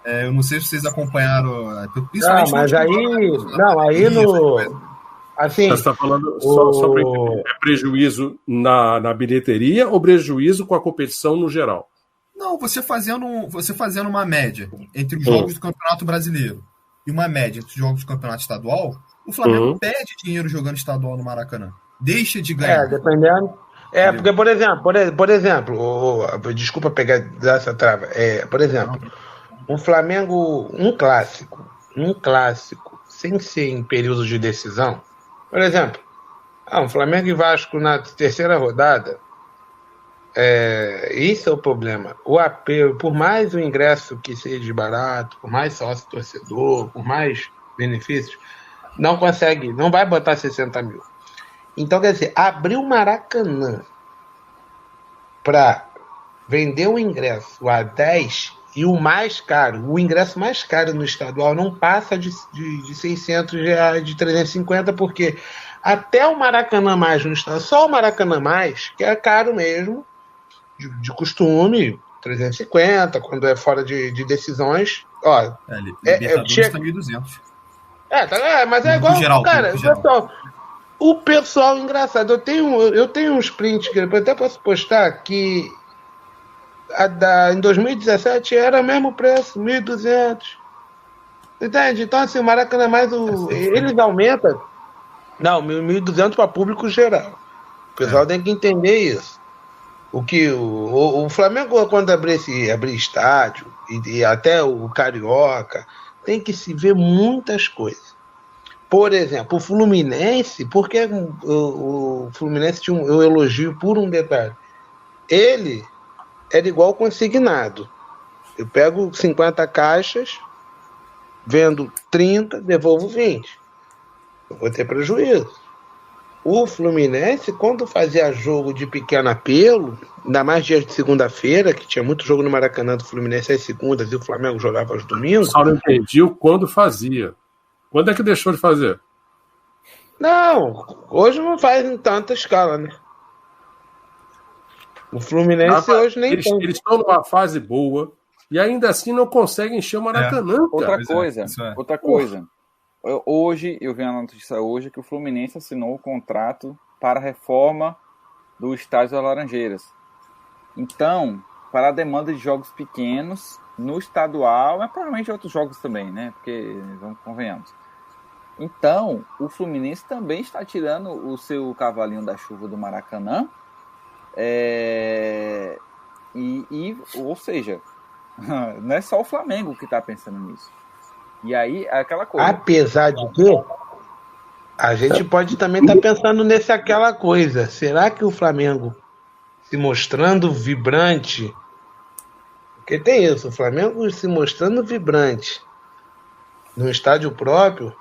Eu não sei se vocês acompanharam. Não, mas aí no... Assim, você está falando, só para entender, é prejuízo na bilheteria ou prejuízo com a competição no geral? Não, você fazendo uma média entre os jogos do Campeonato Brasileiro e uma média entre os jogos do Campeonato Estadual, o Flamengo perde dinheiro jogando estadual no Maracanã. Deixa de ganhar. Dependendo. Porque, por exemplo, desculpa pegar dessa trava. Por exemplo, o Flamengo, um clássico, sem ser em período de decisão. Por exemplo, o Flamengo e Vasco na terceira rodada, isso é o problema. O apelo, por mais o ingresso que seja barato, por mais sócio torcedor, por mais benefícios, não vai botar 60 mil. Então, quer dizer, abrir o Maracanã para vender o ingresso a 10 e o mais caro, o ingresso mais caro no estadual não passa de 600 reais, de 350, porque até o Maracanã Mais no estadual, só o Maracanã Mais, que é caro mesmo, de costume, 350, quando é fora de decisões. Libertadores está 1.200. Mas é igual, geral, cara, o pessoal engraçado. Eu tenho uns prints que eu até posso postar que em 2017 era o mesmo preço, 1.200. Entende? Então, assim, o Maracanã Mais, eles aumentam. Não, 1.200 para público geral. O pessoal tem que entender isso. O Flamengo, quando abrir estádio, e até o Carioca, tem que se ver muitas coisas. por exemplo, o Fluminense, porque o Fluminense tinha eu elogio por um detalhe. Ele era igual consignado. Eu pego 50 caixas, vendo 30, devolvo 20. Eu vou ter prejuízo. O Fluminense, quando fazia jogo de pequeno apelo, ainda mais dias de segunda-feira, que tinha muito jogo no Maracanã do Fluminense às segundas e o Flamengo jogava aos domingos. Só não entendi o quando fazia. Quando é que deixou de fazer? Não, hoje não faz em tanta escala, né? O Fluminense hoje nem eles estão numa fase boa e ainda assim não conseguem encher o Maracanã. Outra coisa. Hoje, eu vi a notícia hoje que o Fluminense assinou o contrato para a reforma do estádio das Laranjeiras. Então, para a demanda de jogos pequenos, no estadual, mas provavelmente outros jogos também, né? Porque, convenhamos. Então, o Fluminense também está tirando o seu cavalinho da chuva do Maracanã. Ou seja, não é só o Flamengo que está pensando nisso. E aí, aquela coisa. Apesar de que a gente pode também estar pensando aquela coisa. Será que o Flamengo se mostrando vibrante? Porque tem isso, o Flamengo se mostrando vibrante no estádio próprio,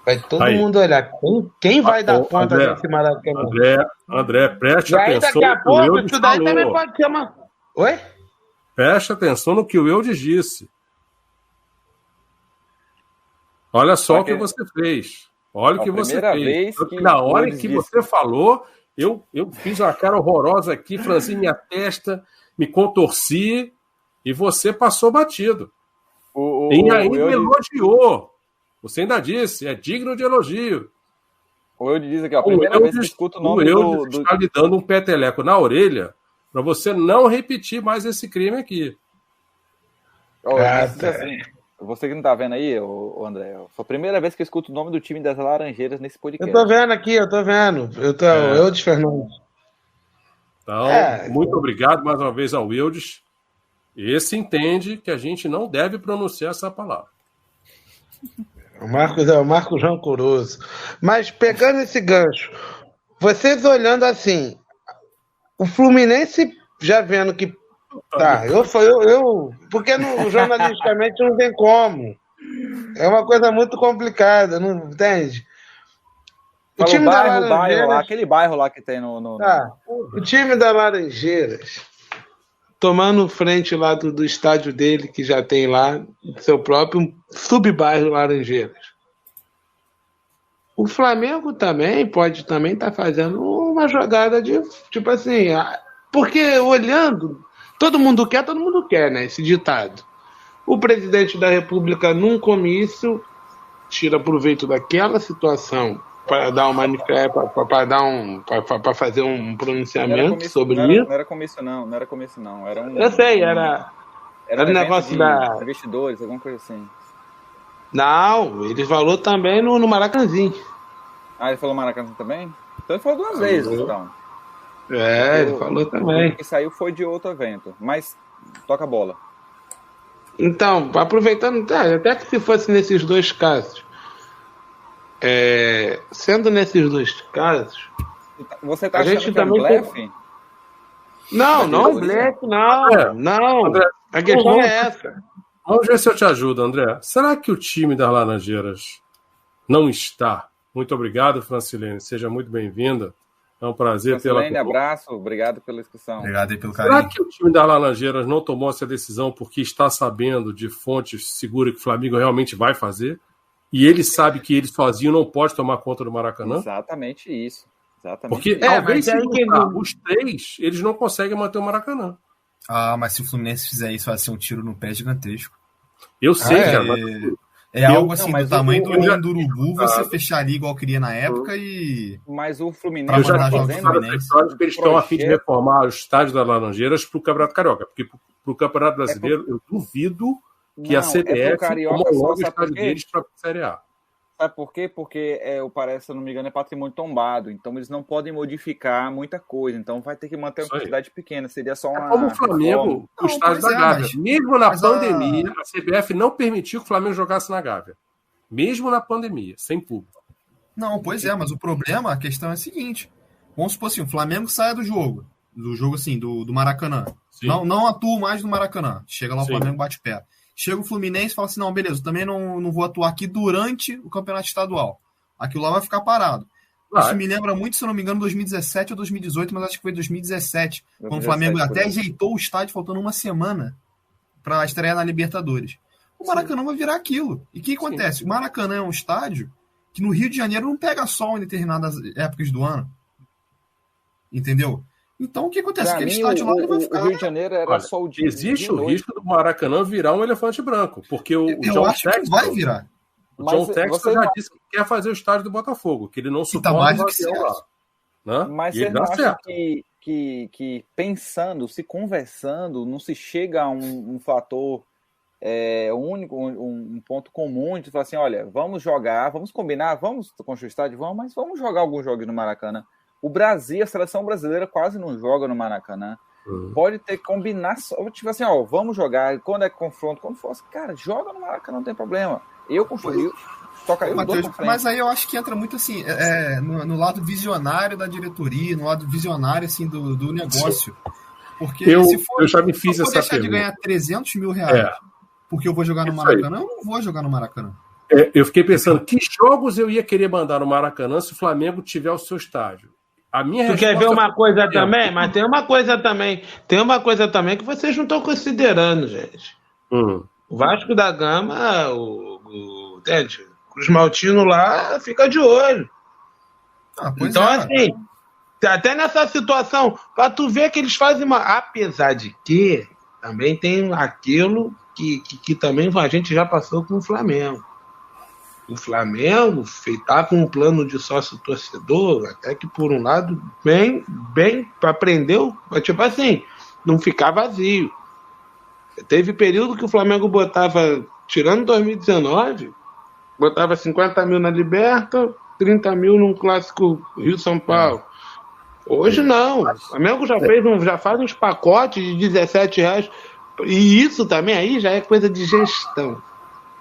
vai todo mundo olhar. Quem vai dar conta desse Maracanã? André, preste e aí, atenção. Daqui a pouco, isso daí também pode ser uma. Oi? Preste atenção no que o Eudes disse. Olha só o que você fez. Olha o que você fez. Na hora que você falou, eu fiz uma cara horrorosa aqui, franzi minha testa, me contorci e você passou batido. E ainda elogiou. Você ainda disse, é digno de elogio. O Eudes diz aqui, a primeira vez que escuta o nome do está lhe dando um peteleco na orelha para você não repetir mais esse crime aqui. Você que não tá vendo aí, André, foi a primeira vez que eu escuto o nome do time das Laranjeiras nesse podcast. Eu tô vendo aqui, eu tô vendo. O Eudes Fernandes. Então, muito obrigado mais uma vez ao Eudes. Esse entende que a gente não deve pronunciar essa palavra. O Marcos João Coroso. Mas pegando esse gancho, vocês olhando assim, o Fluminense já vendo que porque jornalisticamente não tem como. É uma coisa muito complicada, não entende? O time da Laranjeiras, aquele bairro lá que tem no... O time da Laranjeiras tomando frente lá do estádio dele, que já tem lá seu próprio subbairro Laranjeiras. O Flamengo também pode estar fazendo uma jogada de tipo assim, porque olhando, todo mundo quer, né? Esse ditado. O presidente da República, num comício, tira proveito daquela situação para dar um manifesto, para fazer um pronunciamento sobre isso. Não era comício, não. Era um. Eu sei, era um negócio da investidores, alguma coisa assim. Não, ele falou também no Maracanãzinho. Ele falou Maracanã também? Então ele falou duas vezes, então. Ele falou também. O que saiu foi de outro evento, mas toca a bola. Então, aproveitando, até que se fosse nesses dois casos, sendo nesses dois casos, você tá achando que é um blefe? Não, blefe, não. André, a questão é essa. Vamos ver se eu te ajudo, André. Será que o time das Laranjeiras não está? Muito obrigado, Francilene. Seja muito bem-vinda. É um prazer tê-la. Francilene, abraço. Obrigado pela inscrição. Obrigado aí pelo carinho. Será que o time das Laranjeiras não tomou essa decisão porque está sabendo de fontes seguras que o Flamengo realmente vai fazer? E ele sabe que ele sozinho não pode tomar conta do Maracanã? Exatamente isso. Porque talvez se os três, eles não conseguem manter o Maracanã. Mas se o Fluminense fizer isso, vai ser um tiro no pé gigantesco. Eu sei, cara. Algo assim, do tamanho do ninho do urubu, você fecharia igual queria na época e... Mas o Fluminense... Eu já disse que eles estão a fim de reformar o estádio das Laranjeiras para o Campeonato Carioca. Porque para o Campeonato Brasileiro, eu duvido que a CBF homologue o estádio deles para a Série A. Sabe por quê? Porque, se eu não me engano, é patrimônio tombado. Então, eles não podem modificar muita coisa. Então, vai ter que manter uma quantidade pequena. Seria só uma... como o Flamengo, o estádio da Gávea. Mesmo na pandemia, a CBF não permitiu que o Flamengo jogasse na Gávea. Mesmo na pandemia, sem público. Não, pois é, mas o problema, a questão é a seguinte. Vamos supor assim, o Flamengo sai do jogo assim, do Maracanã. Não atua mais no Maracanã. Chega lá, o Flamengo bate pé. Chega o Fluminense e fala assim, não, beleza, eu também não vou atuar aqui durante o campeonato estadual. Aquilo lá vai ficar parado. Isso me lembra muito, se eu não me engano, 2017 ou 2018, mas acho que foi 2017, quando o Flamengo até ajeitou o estádio faltando uma semana para estrear na Libertadores. O Maracanã vai virar aquilo. E o que acontece? O Maracanã é um estádio que no Rio de Janeiro não pega sol em determinadas épocas do ano. Entendeu? Então, o que acontece? Aquele estádio lá vai ficar... O Rio de Janeiro era só o dia. Existe o risco do Maracanã virar um elefante branco, porque o John Textor vai virar. O John Textor já disse que quer fazer o estádio do Botafogo, que ele não suporta mais do que lá. Né? Mas você não acha que pensando, se conversando, não se chega a um fator único, um ponto comum de falar assim, olha, vamos jogar, vamos combinar, vamos construir o estádio, mas vamos jogar alguns jogos no Maracanã. O Brasil, a seleção brasileira quase não joga no Maracanã. Pode ter que combinar, tipo assim, vamos jogar, quando é confronto, quando for, cara, joga no Maracanã, não tem problema. Eu construí, tocaria o dois. Mas aí eu acho que entra muito assim, no lado visionário da diretoria, no lado visionário assim, do negócio. Porque eu já me fiz essa deixar de ganhar 300 mil reais porque eu vou jogar no Maracanã, eu não vou jogar no Maracanã. Eu fiquei pensando, que jogos eu ia querer mandar no Maracanã se o Flamengo tiver o seu estádio? Tu quer ver uma coisa também? Mas tem uma coisa também. Tem uma coisa também que vocês não estão considerando, gente. O Vasco da Gama, entende? Cruz Maltino lá fica de olho. Então, assim, até nessa situação, para tu ver que eles fazem apesar de que também tem aquilo que também a gente já passou com o Flamengo. O Flamengo tá com um plano de sócio-torcedor, até que por um lado, bem aprendeu, tipo assim, não ficar vazio. Teve período que o Flamengo botava, tirando 2019, botava 50 mil na Liberta, 30 mil num clássico Rio-São Paulo. Hoje não. O Flamengo já faz uns pacotes de R$17. E isso também aí já é coisa de gestão.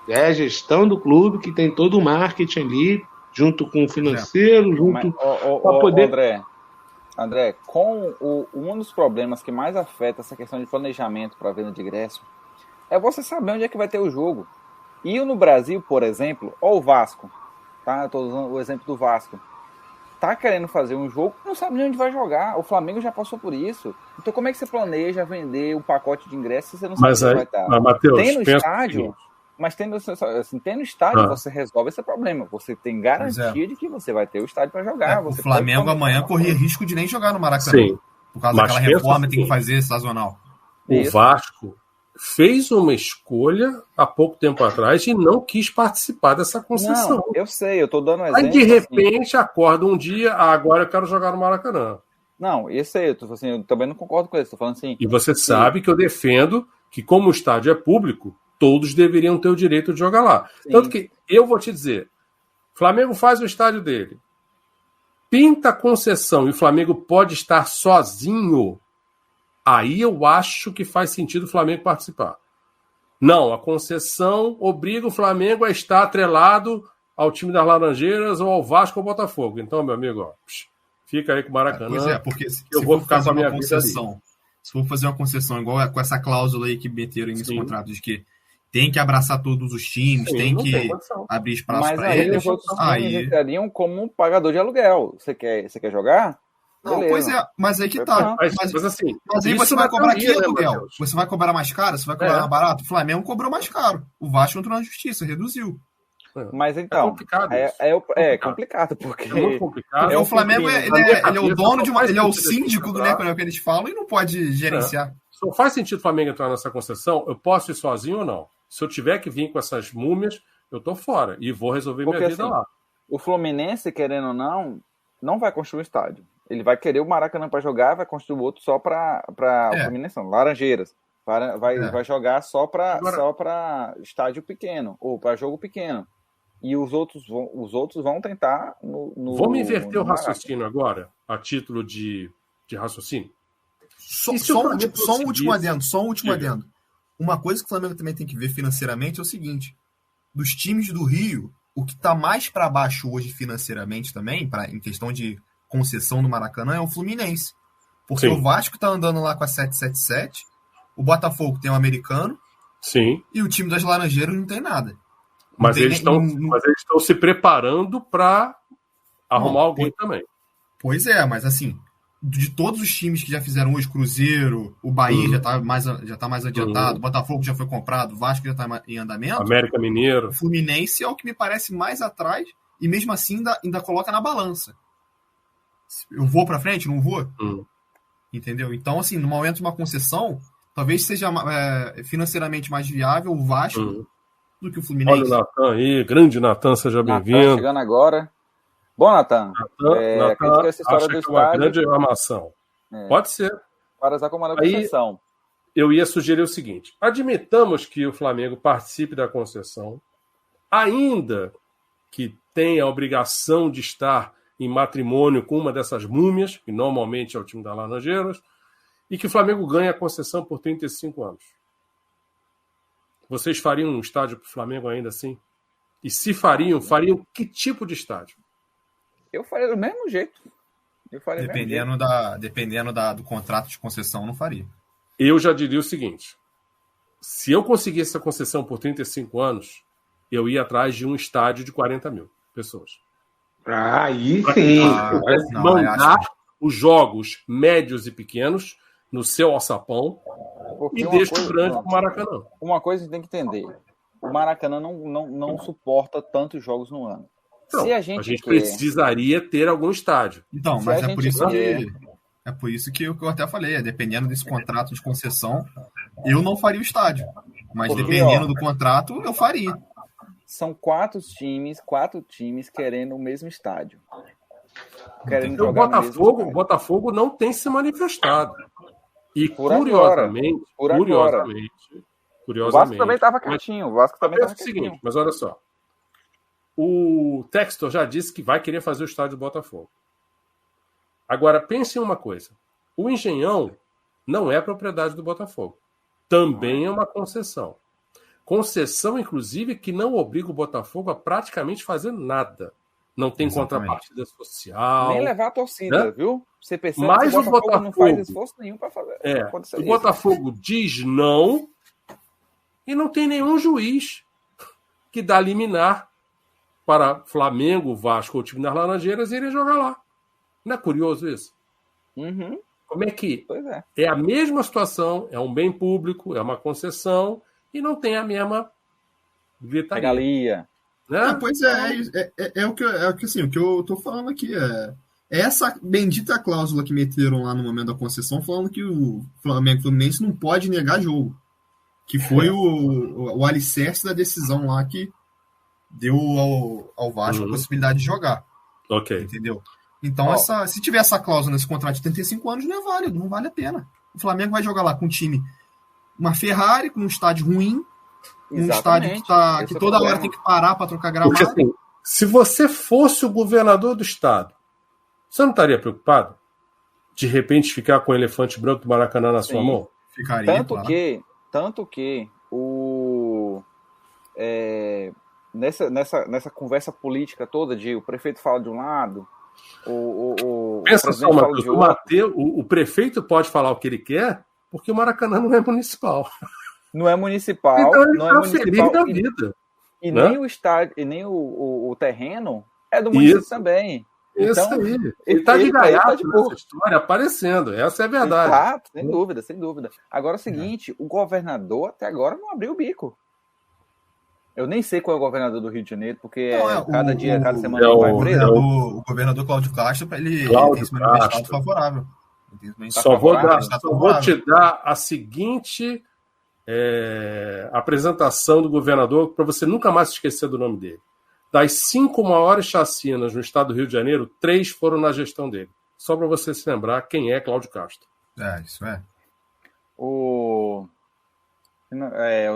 É a gestão do clube que tem todo o marketing ali, junto com o financeiro, junto para poder... André, um dos problemas que mais afeta essa questão de planejamento para a venda de ingresso é você saber onde é que vai ter o jogo. E no Brasil, por exemplo, o Vasco, tá? Eu tô usando o exemplo do Vasco. Tá querendo fazer um jogo, não sabe nem onde vai jogar. O Flamengo já passou por isso. Então como é que você planeja vender um pacote de ingressos se você não sabe onde vai estar? Mateus, tem no estádio... Mas tendo estádio, você resolve esse problema. Você tem garantia de que você vai ter o estádio para jogar. O Flamengo amanhã corria risco de nem jogar no Maracanã. Sim. Por causa daquela reforma que tem que fazer sazonal. O Vasco fez uma escolha há pouco tempo atrás e não quis participar dessa concessão. Não, eu sei, eu estou dando um exemplo. Aí de repente acorda um dia, agora eu quero jogar no Maracanã. Não, isso aí, eu também não concordo com isso. Estou falando assim. E você sabe que eu defendo que, como o estádio é público, todos deveriam ter o direito de jogar lá. Sim. Tanto que, eu vou te dizer, o Flamengo faz o estádio dele, pinta a concessão e o Flamengo pode estar sozinho, aí eu acho que faz sentido o Flamengo participar. Não, a concessão obriga o Flamengo a estar atrelado ao time das Laranjeiras ou ao Vasco ou ao Botafogo. Então, meu amigo, fica aí com o Maracanã. Pois é, porque eu vou ficar com a minha concessão. Se for fazer uma concessão igual com essa cláusula aí que meteram nesse contrato de que tem que abraçar todos os times, tem que abrir espaço para eles. Mas os outros times entrariam como um pagador de aluguel. Você quer jogar? Não, pois é, mas aí que tá. Mas aí você vai cobrar que aluguel? Você vai cobrar mais caro? Você vai cobrar mais barato? O Flamengo cobrou mais caro. O Vasco entrou na justiça, reduziu. Mas então, é complicado, porque... É muito complicado. Porque o Flamengo, ele é o dono de uma... Ele é o síndico, né, quando é o que eles falam, e não pode gerenciar. Se não faz sentido o Flamengo entrar nessa concessão, eu posso ir sozinho ou não? Se eu tiver que vir com essas múmias, eu tô fora e vou resolver minha vida lá. O Fluminense, querendo ou não vai construir um estádio. Ele vai querer o Maracanã para jogar, vai construir o outro só para o Fluminense, Laranjeiras. Vai jogar só para estádio pequeno, ou para jogo pequeno. E os outros vão tentar Vamos inverter o raciocínio agora, a título de raciocínio? Só um último adendo. Uma coisa que o Flamengo também tem que ver financeiramente é o seguinte: dos times do Rio, o que está mais para baixo hoje financeiramente também, em questão de concessão do Maracanã, é o Fluminense. Porque o Vasco está andando lá com a 777, o Botafogo tem o Americano, e o time das Laranjeiras não tem nada. Mas eles estão se preparando para arrumar alguém também. Pois é, mas assim, de todos os times que já fizeram hoje, Cruzeiro, o Bahia já está mais adiantado, o Botafogo já foi comprado, o Vasco já está em andamento. América Mineiro. O Fluminense é o que me parece mais atrás e mesmo assim ainda coloca na balança. Eu vou para frente, não vou? Entendeu? Então, assim, no momento de uma concessão, talvez seja financeiramente mais viável o Vasco do que o Fluminense. Olha o Natan aí, grande Natan, seja bem-vindo. Chegando agora. Bom, Natan, acredito que essa história do estádio... uma grande armação. Pode ser. Para usar como uma concessão. Eu ia sugerir o seguinte, admitamos que o Flamengo participe da concessão, ainda que tenha a obrigação de estar em matrimônio com uma dessas múmias, que normalmente é o time das Laranjeiras, e que o Flamengo ganhe a concessão por 35 anos. Vocês fariam um estádio para o Flamengo ainda assim? E se fariam que tipo de estádio? Eu faria do mesmo jeito. Dependendo do contrato de concessão, não faria. Eu já diria o seguinte, se eu conseguisse essa concessão por 35 anos, eu ia atrás de um estádio de 40 mil pessoas. Aí sim. Mandar os jogos médios e pequenos no seu alçapão e deixa o grande para o Maracanã. Uma coisa que tem que entender. O Maracanã não suporta tantos jogos no ano. Então, se a gente precisaria ter algum estádio. Então, mas é por isso que eu até falei, dependendo desse contrato de concessão, eu não faria o estádio. Mas dependendo do contrato, eu faria. São quatro times querendo o mesmo estádio. O Botafogo não tem se manifestado. E curiosamente, o Vasco também estava quietinho. Mas olha só. O Textor já disse que vai querer fazer o estádio do Botafogo. Agora, pense em uma coisa. O Engenhão não é propriedade do Botafogo. Também é uma concessão. Concessão, inclusive, que não obriga o Botafogo a praticamente fazer nada. Não tem contrapartida social. Nem levar a torcida, viu? Você percebe que o Botafogo não faz esforço nenhum para fazer. O Botafogo diz não e não tem nenhum juiz que dá liminar para Flamengo, Vasco ou time das Laranjeiras irem jogar lá. Não é curioso isso? Como é que é a mesma situação, é um bem público, é uma concessão e não tem a mesma gritaria. Né? Pois é o que eu estou falando aqui. É essa bendita cláusula que meteram lá no momento da concessão, falando que o Flamengo e Fluminense não pode negar jogo. Que foi o alicerce da decisão lá que deu ao Vasco a possibilidade de jogar. Entendeu? Então, se tiver essa cláusula nesse contrato de 35 anos, não é válido, não vale a pena. O Flamengo vai jogar lá com um time, uma Ferrari, com um estádio ruim, um estádio que toda hora tem que parar para trocar gramado. Porque, assim, se você fosse o governador do estado, você não estaria preocupado? De repente ficar com o elefante branco do Maracanã na sua mão? Ficaria, Tanto que nessa conversa política toda de o prefeito fala de um lado, pensa só uma coisa, o prefeito pode falar o que ele quer porque o Maracanã não é municipal. Não é municipal. Então ele não tá é municipal feliz da vida. E nem o estádio, e nem o terreno é do município também. Isso então, aí. Ele está de gaiato nessa história, aparecendo. Essa é a verdade. Sem dúvida. Agora é o seguinte, o governador até agora não abriu o bico. Eu nem sei qual é o governador do Rio de Janeiro, porque cada semana ele vai preso. O governador Cláudio Castro, ele tem se manifestado favorável. Só vou te dar a seguinte apresentação do governador, para você nunca mais esquecer do nome dele. Das 5 maiores chacinas no estado do Rio de Janeiro, 3 foram na gestão dele. Só para você se lembrar quem é Cláudio Castro. Isso é. O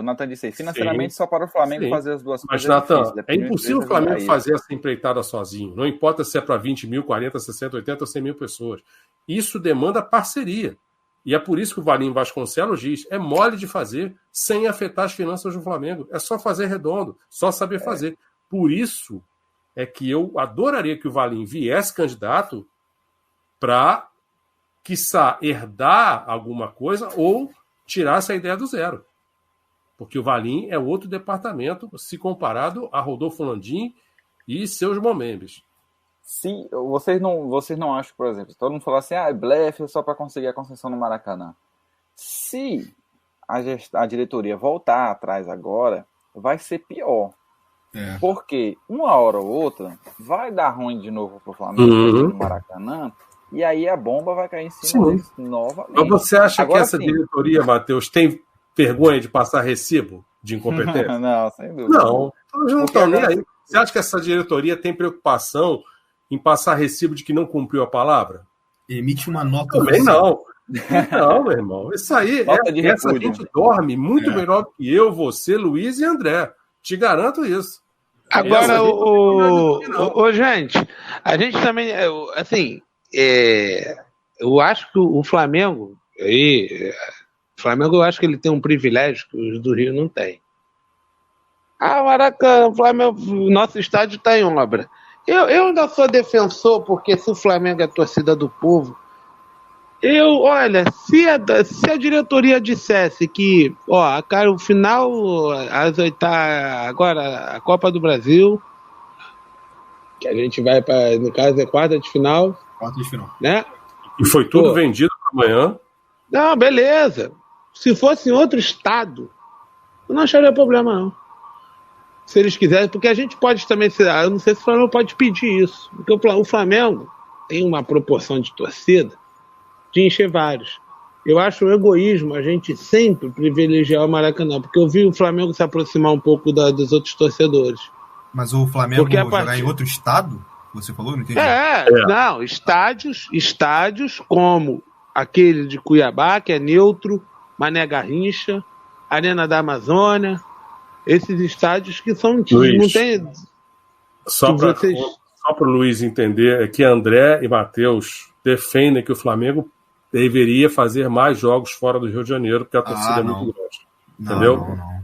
Natan disse aí, financeiramente só para o Flamengo fazer as duas coisas. Mas, Natan, é impossível o Flamengo fazer essa empreitada sozinho. Não importa se é para 20 mil, 40, 60, 80 ou 100 mil pessoas. Isso demanda parceria. E é por isso que o Valinho Vasconcelos diz, é mole de fazer sem afetar as finanças do Flamengo. É só fazer redondo, só saber fazer. Por isso é que eu adoraria que o Valim viesse candidato para, quiçá, herdar alguma coisa ou tirar essa ideia do zero. Porque o Valim é outro departamento, se comparado a Rodolfo Landim e seus momentos. Se vocês não acham, por exemplo, todo mundo fala assim, é blefe só para conseguir a concessão no Maracanã. Se a diretoria voltar atrás agora, vai ser pior. Porque uma hora ou outra vai dar ruim de novo pro Flamengo no Maracanã, e aí a bomba vai cair em cima deles novamente. Mas você acha agora, que essa diretoria, Matheus, tem vergonha de passar recibo de incompetência? Não, sem dúvida. Não estão nem aí. Você acha que essa diretoria tem preocupação em passar recibo de que não cumpriu a palavra? Emite uma nota. Também não. Não, meu irmão. Isso aí, essa gente dorme muito melhor do que eu, você, Luiz e André. Te garanto isso. Agora, gente, a gente também, assim, eu acho que o Flamengo, eu acho que ele tem um privilégio que os do Rio não têm. Maracanã, o Flamengo, nosso estádio está em obra. Eu ainda sou defensor, porque se o Flamengo é torcida do povo, olha, se a diretoria dissesse que, o final, as oitavas, agora a Copa do Brasil, que a gente vai para, no caso, é quarta de final. Quarta de final. Né? E foi tudo vendido para amanhã. Não, beleza. Se fosse em outro estado, eu não acharia problema, não. Se eles quiserem, porque a gente pode também, eu não sei se o Flamengo pode pedir isso, porque o Flamengo tem uma proporção de torcida de encher vários. Eu acho um egoísmo a gente sempre privilegiar o Maracanã, porque eu vi o Flamengo se aproximar um pouco dos outros torcedores. Mas o Flamengo jogar em outro estado? Você falou? Não entendi. Não, estádios como aquele de Cuiabá, que é neutro, Mané Garrincha, Arena da Amazônia, esses estádios que são... Luiz, não tem... Só para o Luiz entender, é que André e Matheus defendem que o Flamengo deveria fazer mais jogos fora do Rio de Janeiro, porque a torcida é muito grande. Entendeu? Não.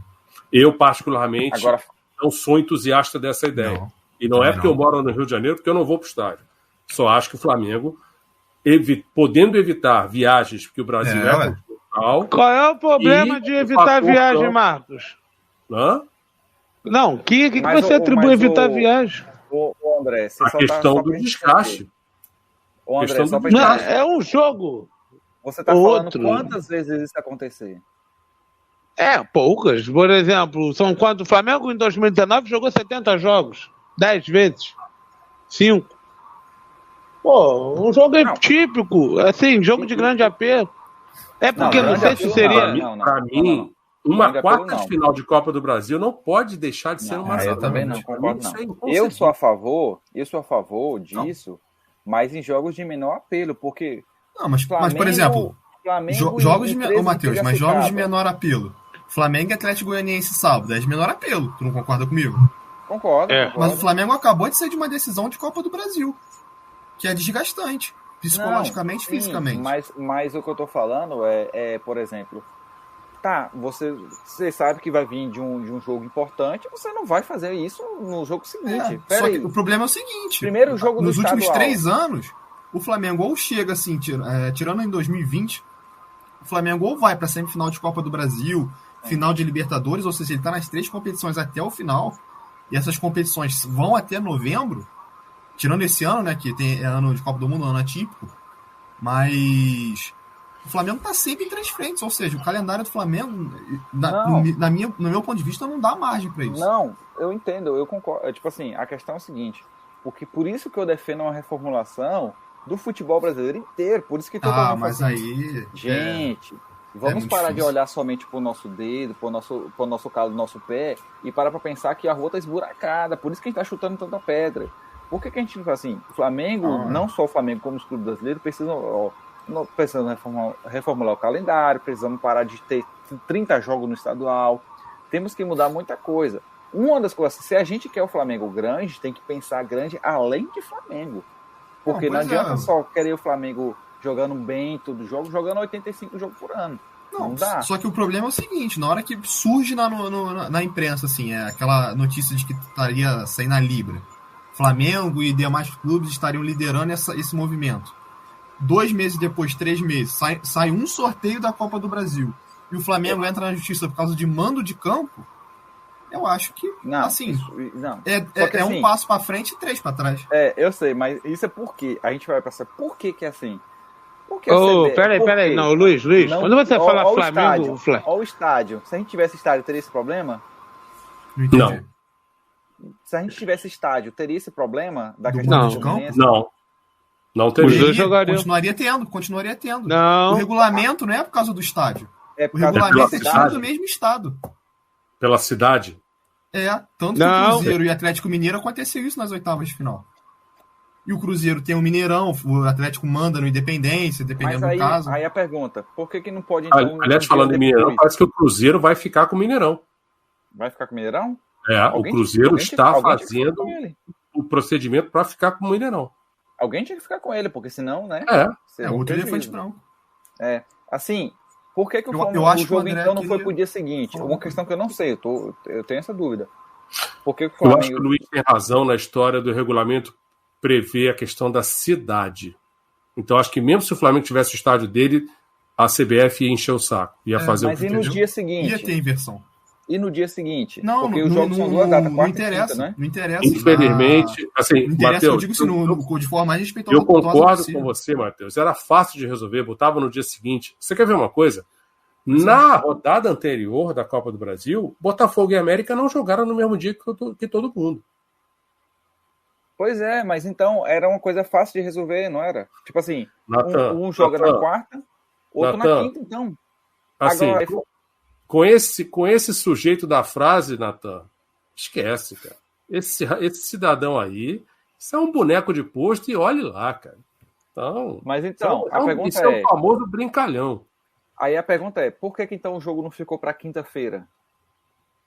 Eu, particularmente, não sou entusiasta dessa ideia. E não é porque eu moro no Rio de Janeiro, porque eu não vou para o estádio. Só acho que o Flamengo, podendo evitar viagens, porque o Brasil é continental... Qual é o problema de evitar viagem, Marcos? Não, que você atribui a evitar viagem? André, a questão do desgaste. André, é um jogo. Você está falando quantas vezes isso acontecer? Poucas. Por exemplo, são quanto? O Flamengo em 2019 jogou 70 jogos. 10 vezes. 5. Um jogo típico. Assim, jogo de grande apelo. Porque não sei se seria... Para mim, uma quarta de final de Copa do Brasil não pode deixar de ser uma Eu também não concordo, não. Eu sou a favor disso, mas em jogos de menor apelo, porque... Não, mas por exemplo, jogos de menor apelo. Flamengo e Atlético Goianiense sábado, é de menor apelo. Tu não concorda comigo? Concordo. Mas o Flamengo acabou de sair de uma decisão de Copa do Brasil, que é desgastante, psicologicamente e fisicamente. Mas o que eu tô falando por exemplo, você sabe que vai vir de um jogo importante, você não vai fazer isso no jogo seguinte. Só que o problema é o seguinte: primeiro jogo nos últimos 3 anos, o Flamengo ou chega assim, tirando em 2020, o Flamengo ou vai para a semifinal de Copa do Brasil, final de Libertadores, ou seja, ele está nas 3 competições até o final, e essas competições vão até novembro, tirando esse ano, né, que tem ano de Copa do Mundo, ano atípico, mas o Flamengo está sempre em 3 frentes, ou seja, o calendário do Flamengo, no meu ponto de vista, não dá margem para isso. Não, eu entendo, eu concordo. Tipo assim, a questão é o seguinte, porque por isso que eu defendo uma reformulação do futebol brasileiro inteiro, por isso que todo mundo mas assim, aí... gente, vamos parar de olhar somente pro nosso dedo, pro nosso calo do nosso pé, e parar para pensar que a rua tá esburacada, por isso que a gente tá chutando tanta pedra. Por que a gente não faz assim? O Flamengo, não só o Flamengo, como os clubes brasileiros, precisam reformular o calendário, precisamos parar de ter 30 jogos no estadual, temos que mudar muita coisa. Uma das coisas, se a gente quer o Flamengo grande, tem que pensar grande além de Flamengo. Porque não adianta só querer o Flamengo jogando bem todo jogo, jogando 85 jogos por ano. Não dá. Só que o problema é o seguinte, na hora que surge na imprensa, assim, aquela notícia de que estaria saindo a Libra, Flamengo e demais clubes estariam liderando esse movimento. 2 meses depois, 3 meses, sai um sorteio da Copa do Brasil e o Flamengo entra na justiça por causa de mando de campo, eu acho que, é um passo para frente e 3 para trás. Eu sei, mas isso é porque a gente vai pensar, por que é assim? Peraí, não, Luiz, quando você fala Flamengo... Olha o estádio, se a gente tivesse estádio, teria esse problema? Não. Se a gente tivesse estádio, teria esse problema da questão de campo? Não teria. Continuaria tendo. Não. O regulamento não é por causa do estádio. O regulamento é time do mesmo estado. Pela cidade? Tanto que o Cruzeiro e Atlético Mineiro aconteceu isso nas oitavas de final. E o Cruzeiro tem o Mineirão, o Atlético manda no Independência, dependendo do caso. Aí a pergunta, por que não pode... Então, aliás, falando em Mineirão, parece que o Cruzeiro vai ficar com o Mineirão. Vai ficar com o Mineirão? O Cruzeiro está fazendo o procedimento para ficar com o Mineirão. Alguém tinha que ficar com ele, porque senão, né? Outro elefante branco. Assim, por que o jogo então não foi pro dia seguinte? Uma questão que eu não sei, eu tenho essa dúvida. Por que o Flamengo... Eu acho que o Luiz tem razão na história do regulamento prevê a questão da cidade. Então, acho que mesmo se o Flamengo tivesse o estádio dele, a CBF ia encher o saco. Ia fazer mas e no dia seguinte? Ia ter inversão. E no dia seguinte? Não, porque os jogos são 2 datas, quarta e quinta, né? Não interessa. Infelizmente, assim, Matheus, eu digo assim, de forma mais respeitosa. Eu concordo com você, Matheus. Era fácil de resolver, botava no dia seguinte. Você quer ver uma coisa? Na rodada anterior da Copa do Brasil, Botafogo e América não jogaram no mesmo dia que todo mundo. Pois é, mas então era uma coisa fácil de resolver, não era? Tipo assim, um joga na quarta, outro na quinta, então. Assim, agora, com esse sujeito da frase, Natan, esquece, cara. Esse cidadão aí, isso é um boneco de posto e olhe lá, cara. Então, mas então, a pergunta isso é o famoso brincalhão. Aí a pergunta é, por que então o jogo não ficou para quinta-feira?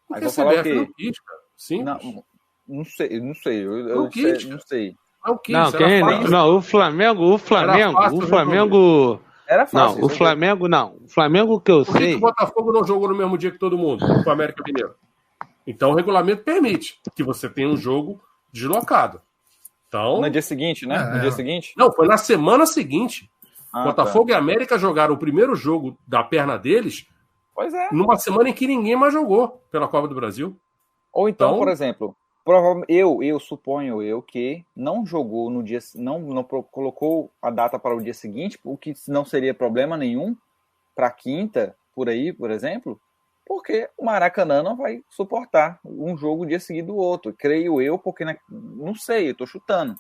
Porque a CBF não quis, cara. Simples. Não sei. Não sei. O Flamengo. Era fácil. O Flamengo que eu sei. Por que o Botafogo não jogou no mesmo dia que todo mundo, com o América Mineiro? Então o regulamento permite que você tenha um jogo deslocado. Então, no dia seguinte, né? No dia seguinte? Não, foi na semana seguinte. Botafogo e América jogaram o primeiro jogo da perna deles. Pois é. Numa semana em que ninguém mais jogou pela Copa do Brasil. Ou então, por exemplo, eu suponho que não jogou no dia, não colocou a data para o dia seguinte, o que não seria problema nenhum para quinta, por aí, por exemplo, porque o Maracanã não vai suportar um jogo dia seguido do outro. Creio eu, porque não sei, eu estou chutando.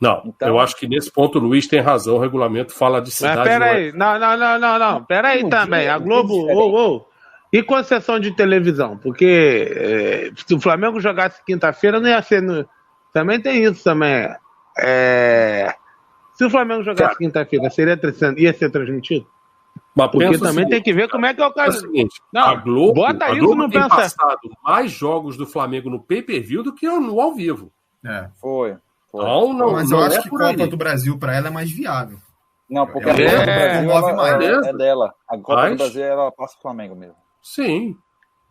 Não, então, eu acho que nesse ponto o Luiz tem razão, o regulamento fala de cidade. Mas peraí, não, peraí também, a Globo... E concessão de televisão? Porque se o Flamengo jogasse quinta-feira, não ia ser... Também tem isso também. Se o Flamengo jogasse quinta-feira, ia ser transmitido? Mas porque também tem que ver como é que é o caso. É o seguinte, não, a Globo tem passado mais jogos do Flamengo no pay-per-view do que no ao vivo. Foi. Então, mas eu acho que a Copa do Brasil para ela é mais viável. Não, porque a Copa do Brasil é dela. A Copa do Brasil ela passa o Flamengo mesmo. Sim.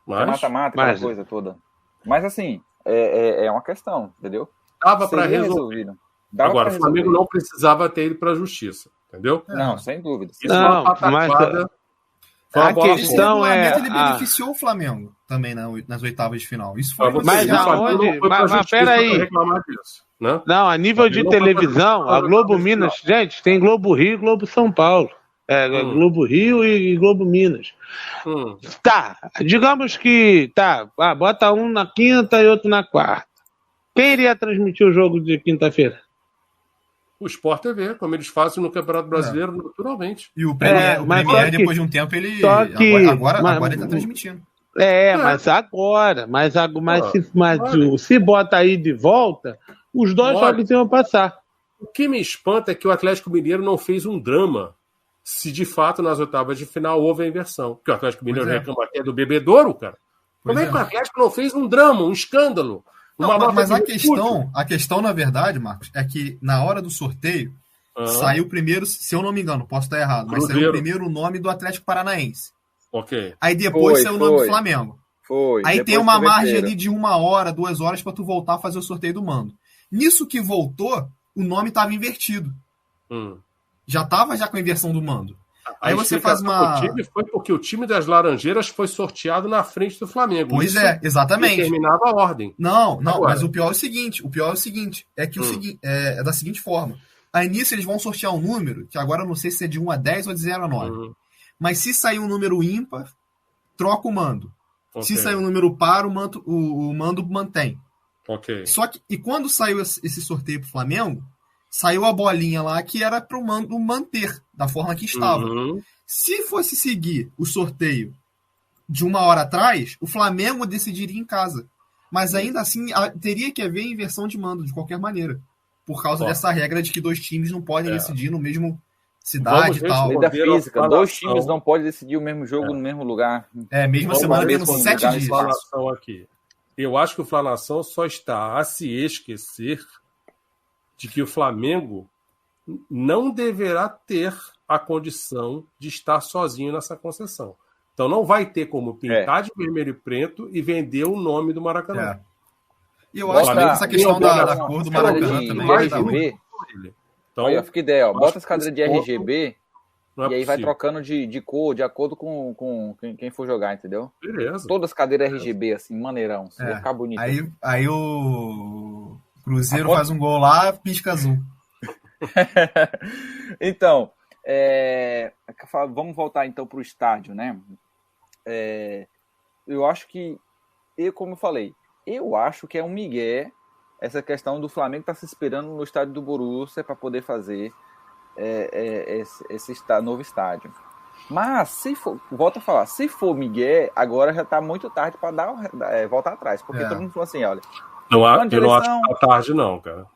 Mas... mata-mata, aquela coisa toda. Mas assim, é uma questão, entendeu? Dava para resolver. Agora, o Flamengo não precisava ter ido para a justiça, entendeu? Não, sem dúvida. Isso é uma pataquada. A questão ele beneficiou o Flamengo também nas oitavas de final. Isso foi mas aonde? Mas peraí. Né? Não, a nível de televisão, a Globo Minas, gente, tem Globo Rio e Globo São Paulo. Globo Rio e Globo Minas. Tá, digamos que bota um na quinta e outro na quarta. Quem iria transmitir o jogo de quinta-feira? O Sport TV, como eles fazem no Campeonato Brasileiro, naturalmente. E o Premier depois de um tempo, ele agora ele está transmitindo. Se bota aí de volta, os dois jogos iam passar. O que me espanta é que o Atlético Mineiro não fez um drama se de fato nas oitavas de final houve a inversão. Porque o Atlético Mineiro reclama aqui do bebedouro, cara. Como é que o Atlético não fez um drama, um escândalo? Mas a questão, na verdade, Marcos, é que na hora do sorteio saiu primeiro, se eu não me engano, posso estar errado, mas saiu primeiro o nome do Atlético Paranaense. Ok. Aí depois saiu o nome do Flamengo. Aí tem uma margem ali de 1 hora, 2 horas para tu voltar a fazer o sorteio do mando. Nisso que voltou, o nome estava invertido. Já estava com a inversão do mando. Aí você faz uma... O time foi porque o time das Laranjeiras foi sorteado na frente do Flamengo. Pois é, exatamente. Determinava a ordem. Não, agora, mas o pior é o seguinte, é que é da seguinte forma. Aí nisso eles vão sortear um número, que agora eu não sei se é de 1 a 10 ou de 0 a 9. Mas se sair um número ímpar, troca o mando. Se sair um número par, o mando mantém. Só que, e quando saiu esse sorteio pro Flamengo, saiu a bolinha lá que era para o mando manter da forma que estava. Se fosse seguir o sorteio de 1 hora atrás, o Flamengo decidiria em casa. Mas ainda assim, teria que haver inversão de mando, de qualquer maneira. Por causa dessa regra de que 2 times não podem decidir no mesmo cidade e tal. Lei da física, 2 times não podem decidir o mesmo jogo no mesmo lugar. Mesma semana tendo 7 dias. Aqui. Eu acho que o Fla-Nação só está a se esquecer de que o Flamengo não deverá ter a condição de estar sozinho nessa concessão. Então não vai ter como pintar de vermelho e preto e vender o nome do Maracanã. E eu acho que essa questão da cor do Maracanã também RGB. Então, olha, fica ideia, bota as cadeiras de RGB e aí vai trocando de cor, de acordo com quem for jogar, entendeu? Beleza. Todas as cadeiras RGB, assim, maneirão. Vai ficar bonito. Aí o Cruzeiro faz um gol lá, pisca azul. Então, vamos voltar então para o estádio, né? Eu acho que, como eu falei, eu acho que é um migué essa questão do Flamengo estar se esperando no estádio do Borussia para poder fazer esse novo estádio. Mas, se for, volto a falar, se for migué, agora já está muito tarde para voltar atrás. Porque todo mundo falou assim, olha... eu não acho que tá tarde, não, cara.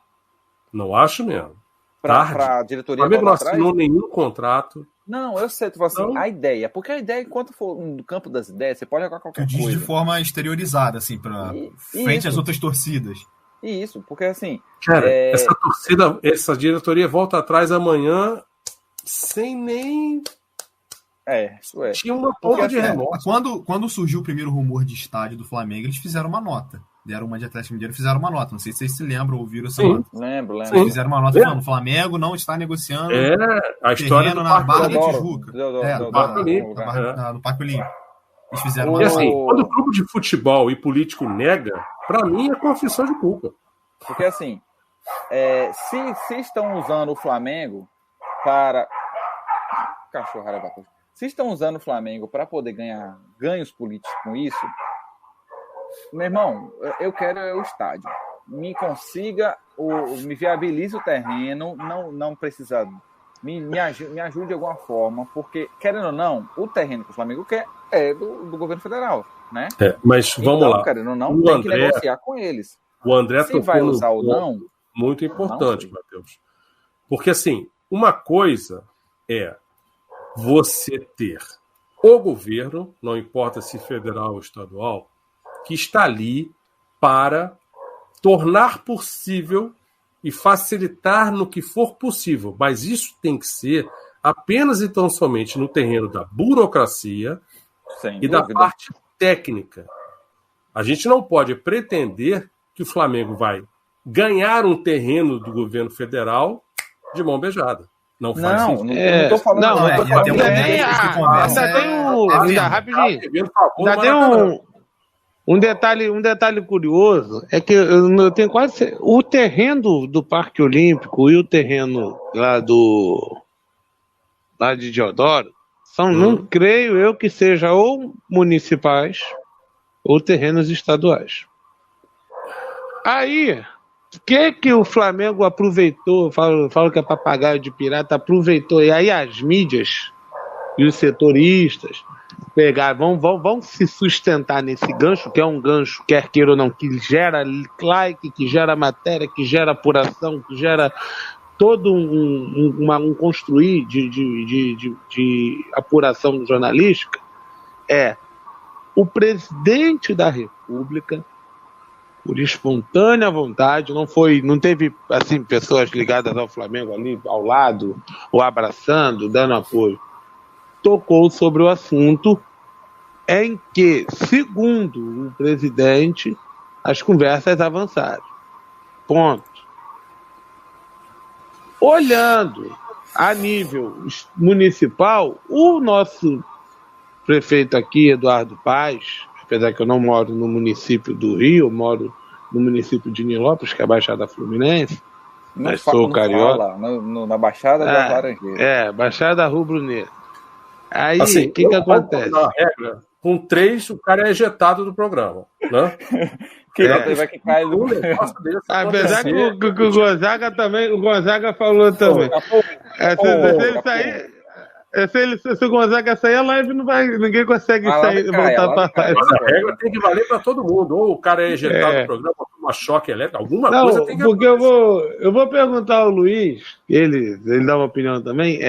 Não acho mesmo. Para a diretoria voltar atrás? Não assinou nenhum contrato. Não, eu sei, tu fala assim, a ideia. Porque a ideia, enquanto for no campo das ideias, você pode jogar qualquer coisa. Tu diz de forma exteriorizada, assim, para frente às outras torcidas. Isso, porque assim... Cara, essa diretoria volta atrás amanhã sem nem... isso é. Tinha uma ponta de remorso. Quando surgiu o primeiro rumor de estádio do Flamengo, eles fizeram uma nota. Deram uma de Atlético Mineiro e fizeram uma nota. Não sei se vocês se lembram ou ouviram essa nota. Lembro. Eles fizeram uma nota falando: o Flamengo não está negociando a história na Barra da Tijuca. No Parque Olímpico. No Parque Olímpico. Eles fizeram uma nota. Quando o clube de futebol e político nega, pra mim é confissão de culpa. Porque assim, se estão usando o Flamengo para... Cachorrada, se estão usando o Flamengo para poder ganhar ganhos políticos com isso, meu irmão, eu quero o estádio. Me consiga, me viabilize o terreno, não precisa... Me ajude de alguma forma, porque, querendo ou não, o terreno que o Flamengo quer é do governo federal, né? Mas vamos lá. Querendo ou não, tem que negociar com eles. O André se vai usar ou não... Muito importante, Matheus. Porque, assim, uma coisa é você ter o governo, não importa se federal ou estadual, que está ali para tornar possível e facilitar no que for possível. Mas isso tem que ser apenas e tão somente no terreno da burocracia e da parte técnica. A gente não pode pretender que o Flamengo vai ganhar um terreno do governo federal de mão beijada. Não faz sentido. Não estou falando... Ainda tem um detalhe curioso, é que eu tenho quase... O terreno do Parque Olímpico e o terreno lá de Deodoro não creio eu que seja ou municipais ou terrenos estaduais. Aí, o que o Flamengo aproveitou, falo que é papagaio de pirata, aproveitou, e aí as mídias e os setoristas vão se sustentar nesse gancho, que é um gancho, quer queira ou não, que gera like, que gera matéria, que gera apuração, que gera todo um construir de apuração jornalística, o presidente da República, por espontânea vontade, não teve assim pessoas ligadas ao Flamengo ali ao lado, ou abraçando, dando apoio, tocou sobre o assunto em que, segundo o presidente, as conversas avançaram. Ponto. Olhando a nível municipal, o nosso prefeito aqui, Eduardo Paes, apesar que eu não moro no município do Rio, eu moro no município de Nilópolis, que é a Baixada Fluminense, mas sou carioca. Na Baixada da Laranjeira. Baixada Rubro-Negra. Aí, o assim, que acontece? Na regra, com 3, o cara é ejetado do programa, né? Vai que cai no apesar que o Gonzaga também, o Gonzaga falou também. Se o Gonzaga sair, a live não vai, ninguém consegue voltar para a live. A regra tem que valer para todo mundo. Ou o cara é ejetado do programa, toma choque elétrico, alguma coisa tem que porque eu vou perguntar ao Luiz, ele dá uma opinião também,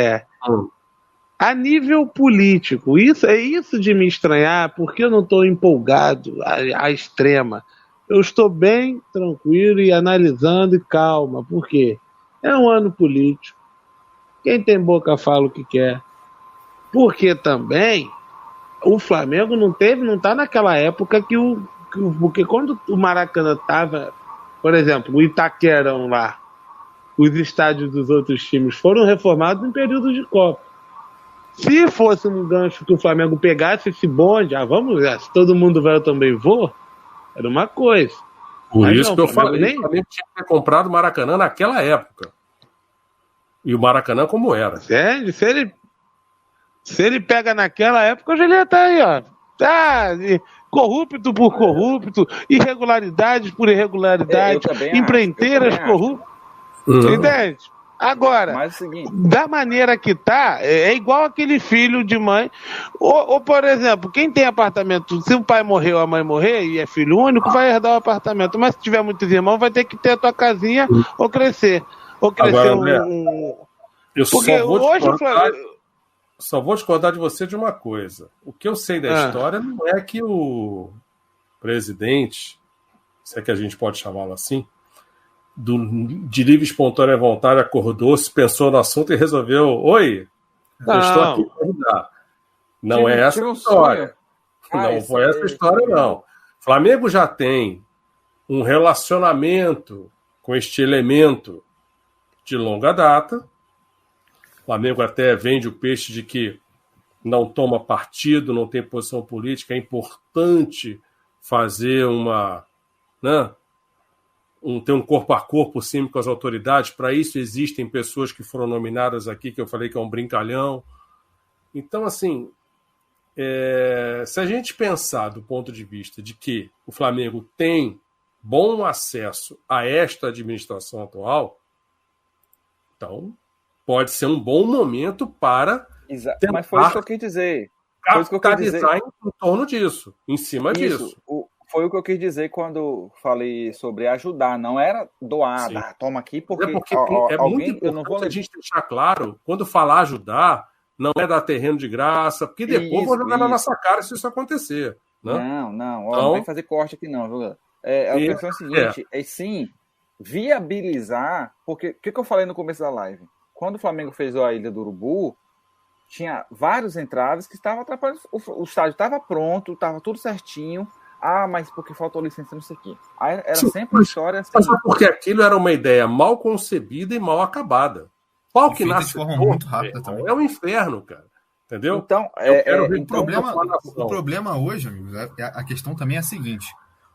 a nível político, é isso de me estranhar, porque eu não estou empolgado à extrema. Eu estou bem tranquilo e analisando e calma, porque é um ano político. Quem tem boca fala o que quer. Porque também o Flamengo não está naquela época porque quando o Maracanã estava, por exemplo, o Itaquerão lá, os estádios dos outros times foram reformados em período de Copa. Se fosse um gancho que o Flamengo pegasse esse bonde, se todo mundo vai, eu também vou, era uma coisa. Por mas isso não, que eu falei, o Flamengo tinha que ter comprado o Maracanã naquela época. E o Maracanã como era. Entende? Se ele pega naquela época, hoje ele ia estar aí, ó. Corrupto por corrupto, irregularidades por irregularidades, empreiteiras corruptas. Entende? Agora, da maneira que tá, é igual aquele filho de mãe. Ou, por exemplo, quem tem apartamento, se o pai morrer ou a mãe morrer e é filho único, vai herdar o apartamento. Mas se tiver muitos irmãos, vai ter que ter a tua casinha ou crescer. Ou crescer agora, eu só vou discordar de você de uma coisa. O que eu sei da história não é que o presidente, se é que a gente pode chamá-lo assim, de livre e espontânea vontade acordou-se, pensou no assunto e resolveu, eu estou aqui para ajudar. Não é essa a história. Não foi essa história, não. O Flamengo já tem um relacionamento com este elemento de longa data. O Flamengo até vende o peixe de que não toma partido, não tem posição política. É importante fazer ter um corpo a corpo sim com as autoridades. Para isso existem pessoas que foram nominadas aqui, que eu falei que é um brincalhão. Então, assim, se a gente pensar do ponto de vista de que o Flamengo tem bom acesso a esta administração atual, então pode ser um bom momento para mas foi isso que eu quis dizer. Capitalizar em torno disso, em cima disso. Foi o que eu quis dizer quando falei sobre ajudar, não era doar, toma aqui, porque é muito importante a gente deixar claro, quando falar ajudar, não é dar terreno de graça, porque depois vão jogar na nossa cara se isso acontecer. Né? Não, não vai fazer corte aqui não. A questão é a seguinte, é sim viabilizar, porque o que eu falei no começo da live? Quando o Flamengo fez a Ilha do Urubu, tinha vários entraves que estavam atrapalhando, o estádio estava pronto, estava tudo certinho, mas porque faltou licença, não sei o quê. Aí era sempre uma história assim. Mas porque aquilo era uma ideia mal concebida e mal acabada. Pau que nasce de forma muito rápida também. É um inferno, cara. Entendeu? Então, o problema hoje, amigos, a questão também é a seguinte.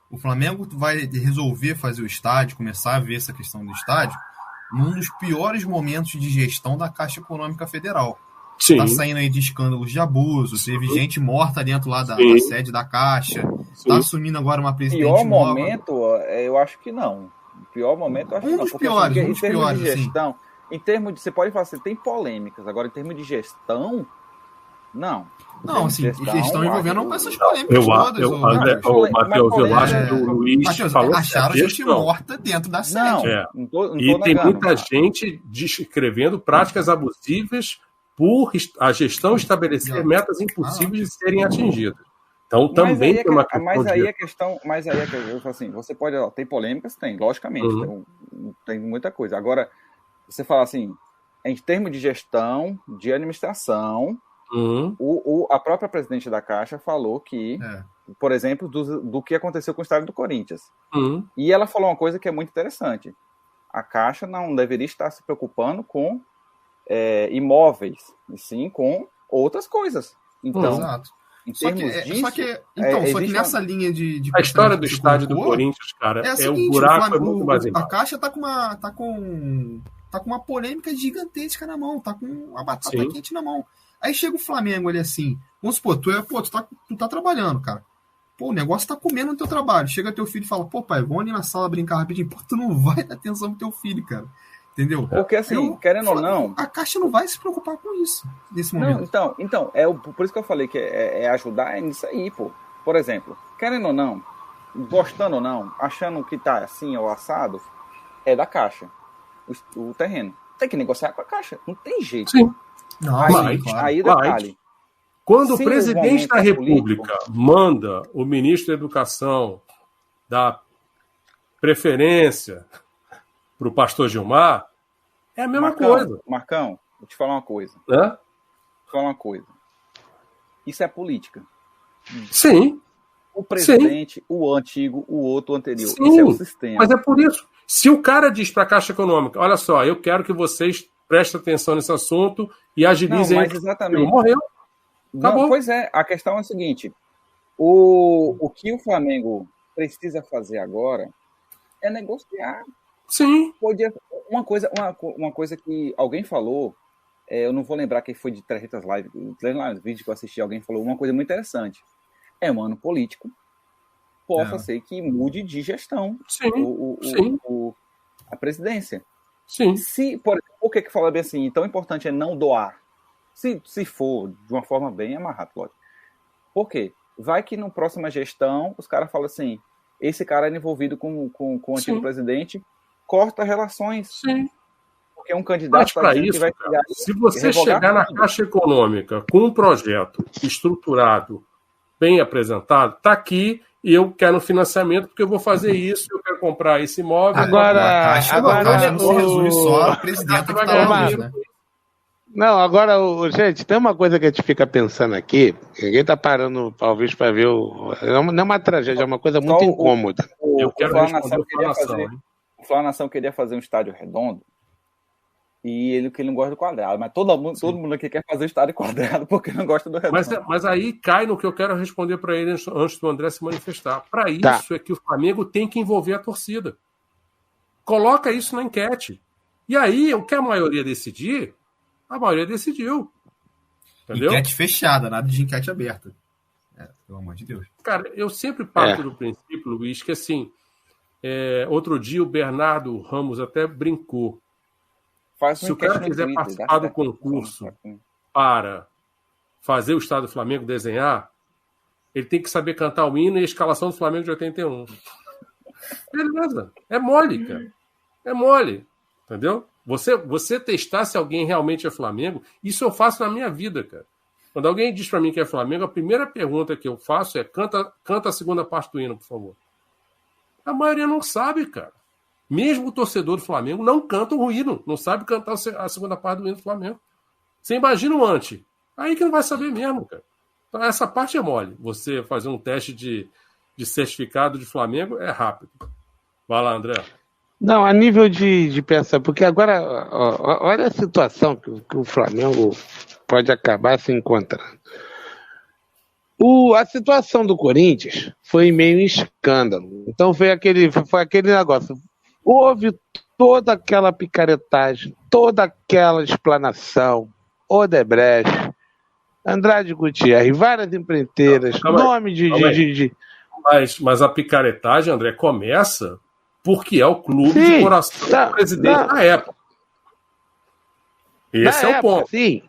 O Flamengo vai resolver fazer o estádio, começar a ver essa questão do estádio, num dos piores momentos de gestão da Caixa Econômica Federal. Sim. Tá saindo aí de escândalos de abuso, teve gente morta dentro lá da sede da Caixa, tá assumindo agora uma presidente nova. Pior momento, eu acho que não. O pior momento, eu acho que não. Um dos piores, em termos de gestão, em termos de, você pode falar assim, tem polêmicas, agora em termos de gestão, não. Não, assim, gestão envolvendo essas polêmicas todas. Matheus, eu acho que o Luiz falou acharam gente morta dentro da sede. Não tô e tem muita gente descrevendo práticas abusivas por a gestão estabelecer metas impossíveis de serem atingidas. Então também tem uma questão. Mas aí a questão, eu falo assim, você pode, tem polêmicas, tem, logicamente, tem muita coisa. Agora, você fala assim, em termos de gestão, de administração, A própria presidente da Caixa falou que, por exemplo, do que aconteceu com o estádio do Corinthians. E ela falou uma coisa que é muito interessante. A Caixa não deveria estar se preocupando com imóveis, e sim com outras coisas. Então, exato. Em termos disso, só que nessa linha de a história do estádio do Corinthians, cara, o buraco é muito mais embaixo. A Caixa tá com uma polêmica gigantesca na mão, tá com uma batata quente na mão. Aí chega o Flamengo ali assim, vamos supor, tu tá trabalhando, cara. Pô, o negócio tá comendo no teu trabalho. Chega teu filho e fala, pô, pai, vamos ali na sala brincar rapidinho. Pô, tu não vai dar atenção pro teu filho, cara. Entendeu? Porque assim, querendo ou não... A Caixa não vai se preocupar com isso nesse momento. Não, então por isso que eu falei que é ajudar nisso aí, pô. Por exemplo, querendo ou não, gostando ou não, achando que tá assim ou assado, é da Caixa. O terreno. Tem que negociar com a Caixa. Não tem jeito. Sim. Aí detalhe. Quando o presidente da República manda o ministro da Educação dar preferência para o pastor Gilmar, é a mesma coisa. Marcão, vou te falar uma coisa. Isso é política. Sim. O presidente, o antigo, o outro, o anterior. Sim, isso é o sistema. Mas é por isso. Se o cara diz para a Caixa Econômica, olha só, eu quero que vocês prestem atenção nesse assunto e agilizem... Não, mas exatamente. Ele morreu. Não, pois é, a questão é a seguinte, o que o Flamengo precisa fazer agora é negociar. Sim. Uma coisa que alguém falou, eu não vou lembrar quem foi de 300 Live, no vídeo que eu assisti, alguém falou uma coisa muito interessante. É um ano político, possa ser que mude de gestão a presidência. Sim. Por que fala bem assim, tão importante é não doar? Se for de uma forma bem amarrada, lógico. Por quê? Vai que na próxima gestão os caras falam assim, esse cara é envolvido com o antigo presidente, corta relações. Sim. Porque é um candidato para isso, que vai chegar se você chegar na Caixa Econômica com um projeto estruturado, bem apresentado, tá aqui e eu quero um financiamento porque eu vou fazer isso, eu quero comprar esse imóvel. Agora não se resume só a presidente que tá lá, né? Não, agora, gente, tem uma coisa que a gente fica pensando aqui, ninguém tá parando, talvez, para ver não é uma tragédia, é uma coisa muito incômoda. Eu quero responder o Flávio Nação queria fazer um estádio redondo e ele não gosta do quadrado, mas todo mundo aqui quer fazer o estádio quadrado porque não gosta do redondo. Mas aí cai no que eu quero responder para ele antes do André se manifestar. Para isso é que o Flamengo tem que envolver a torcida. Coloca isso na enquete. E aí, o que a maioria decidir, a maioria decidiu. Entendeu? Enquete fechada, nada de enquete aberta. Pelo amor de Deus. Cara, eu sempre parto do princípio, Luiz, que assim, outro dia o Bernardo Ramos até brincou. Se o cara quiser participar do concurso para fazer o Estado do Flamengo desenhar, ele tem que saber cantar o hino e a escalação do Flamengo de 81. Beleza. É mole, cara. É mole. Entendeu? Você testar se alguém realmente é Flamengo, isso eu faço na minha vida, cara. Quando alguém diz para mim que é Flamengo, a primeira pergunta que eu faço é canta a segunda parte do hino, por favor. A maioria não sabe, cara. Mesmo o torcedor do Flamengo não canta o hino, não sabe cantar a segunda parte do hino do Flamengo. Você imagina o antes. Aí que não vai saber mesmo, cara. Então, essa parte é mole. Você fazer um teste de certificado de Flamengo é rápido. Vai lá, André. Não, a nível de pensar, porque agora, olha a situação que o Flamengo pode acabar se encontrando. A situação do Corinthians foi meio escândalo. Então foi aquele negócio. Houve toda aquela picaretagem, toda aquela explanação, Odebrecht, Andrade Gutierrez, várias empreiteiras, nome de... Mas a picaretagem, André, começa porque é o clube de coração do presidente da época. Esse é o ponto. Sim.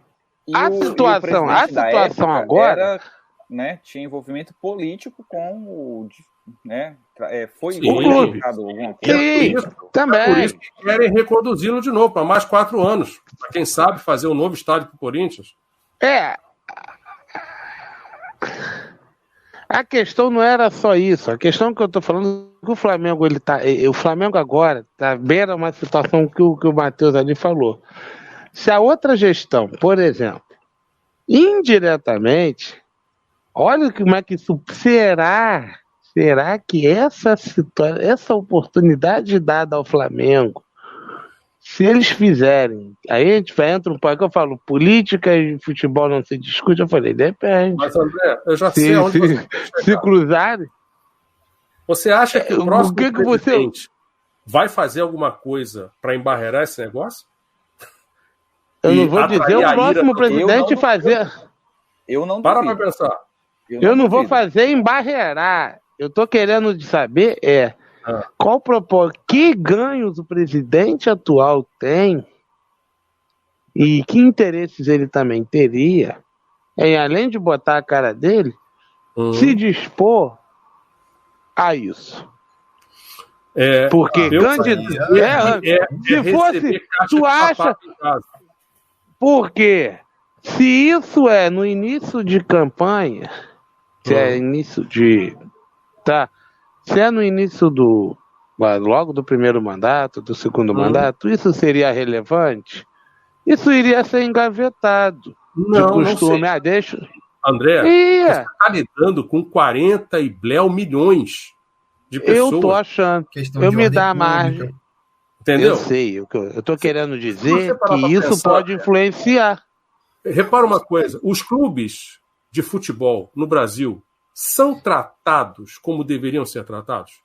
A situação agora... tinha envolvimento político com o... foi identificado alguma coisa. Também. Por isso que querem reconduzi-lo de novo, para mais 4 anos. Para quem sabe fazer um novo estádio para o Corinthians. A questão não era só isso. A questão que eu estou falando é que o Flamengo, o Flamengo agora está beira uma situação que o Matheus ali falou. Se a outra gestão, por exemplo, indiretamente, olha como é que isso será que essa oportunidade dada ao Flamengo, se eles fizerem, aí a gente entra um pouco que eu falo, política e futebol não se discute, eu falei, depende. Mas, André, eu já sei onde você se cruzarem. Você acha que o próximo presidente vai fazer alguma coisa para embarrear esse negócio? Eu não vou dizer o próximo presidente fazer. Eu não para pensar. Eu não vou fazer embarrear. Eu tô querendo saber qual o propósito, que ganhos o presidente atual tem e que interesses ele também teria em, além de botar a cara dele, se dispor a isso. Porque se fosse, tu acha? Porque se isso é no início de campanha, se é início de se é no início logo do primeiro mandato, do segundo mandato, isso seria relevante? Isso iria ser engavetado. Não, de costume. Não sei. Deixa. André, você está lidando com 40 e bléu milhões de pessoas. Eu tô achando. Eu me dá a margem. Entendeu? Eu sei. Eu tô querendo dizer que isso pode influenciar. Repara uma coisa. Os clubes de futebol no Brasil são tratados como deveriam ser tratados?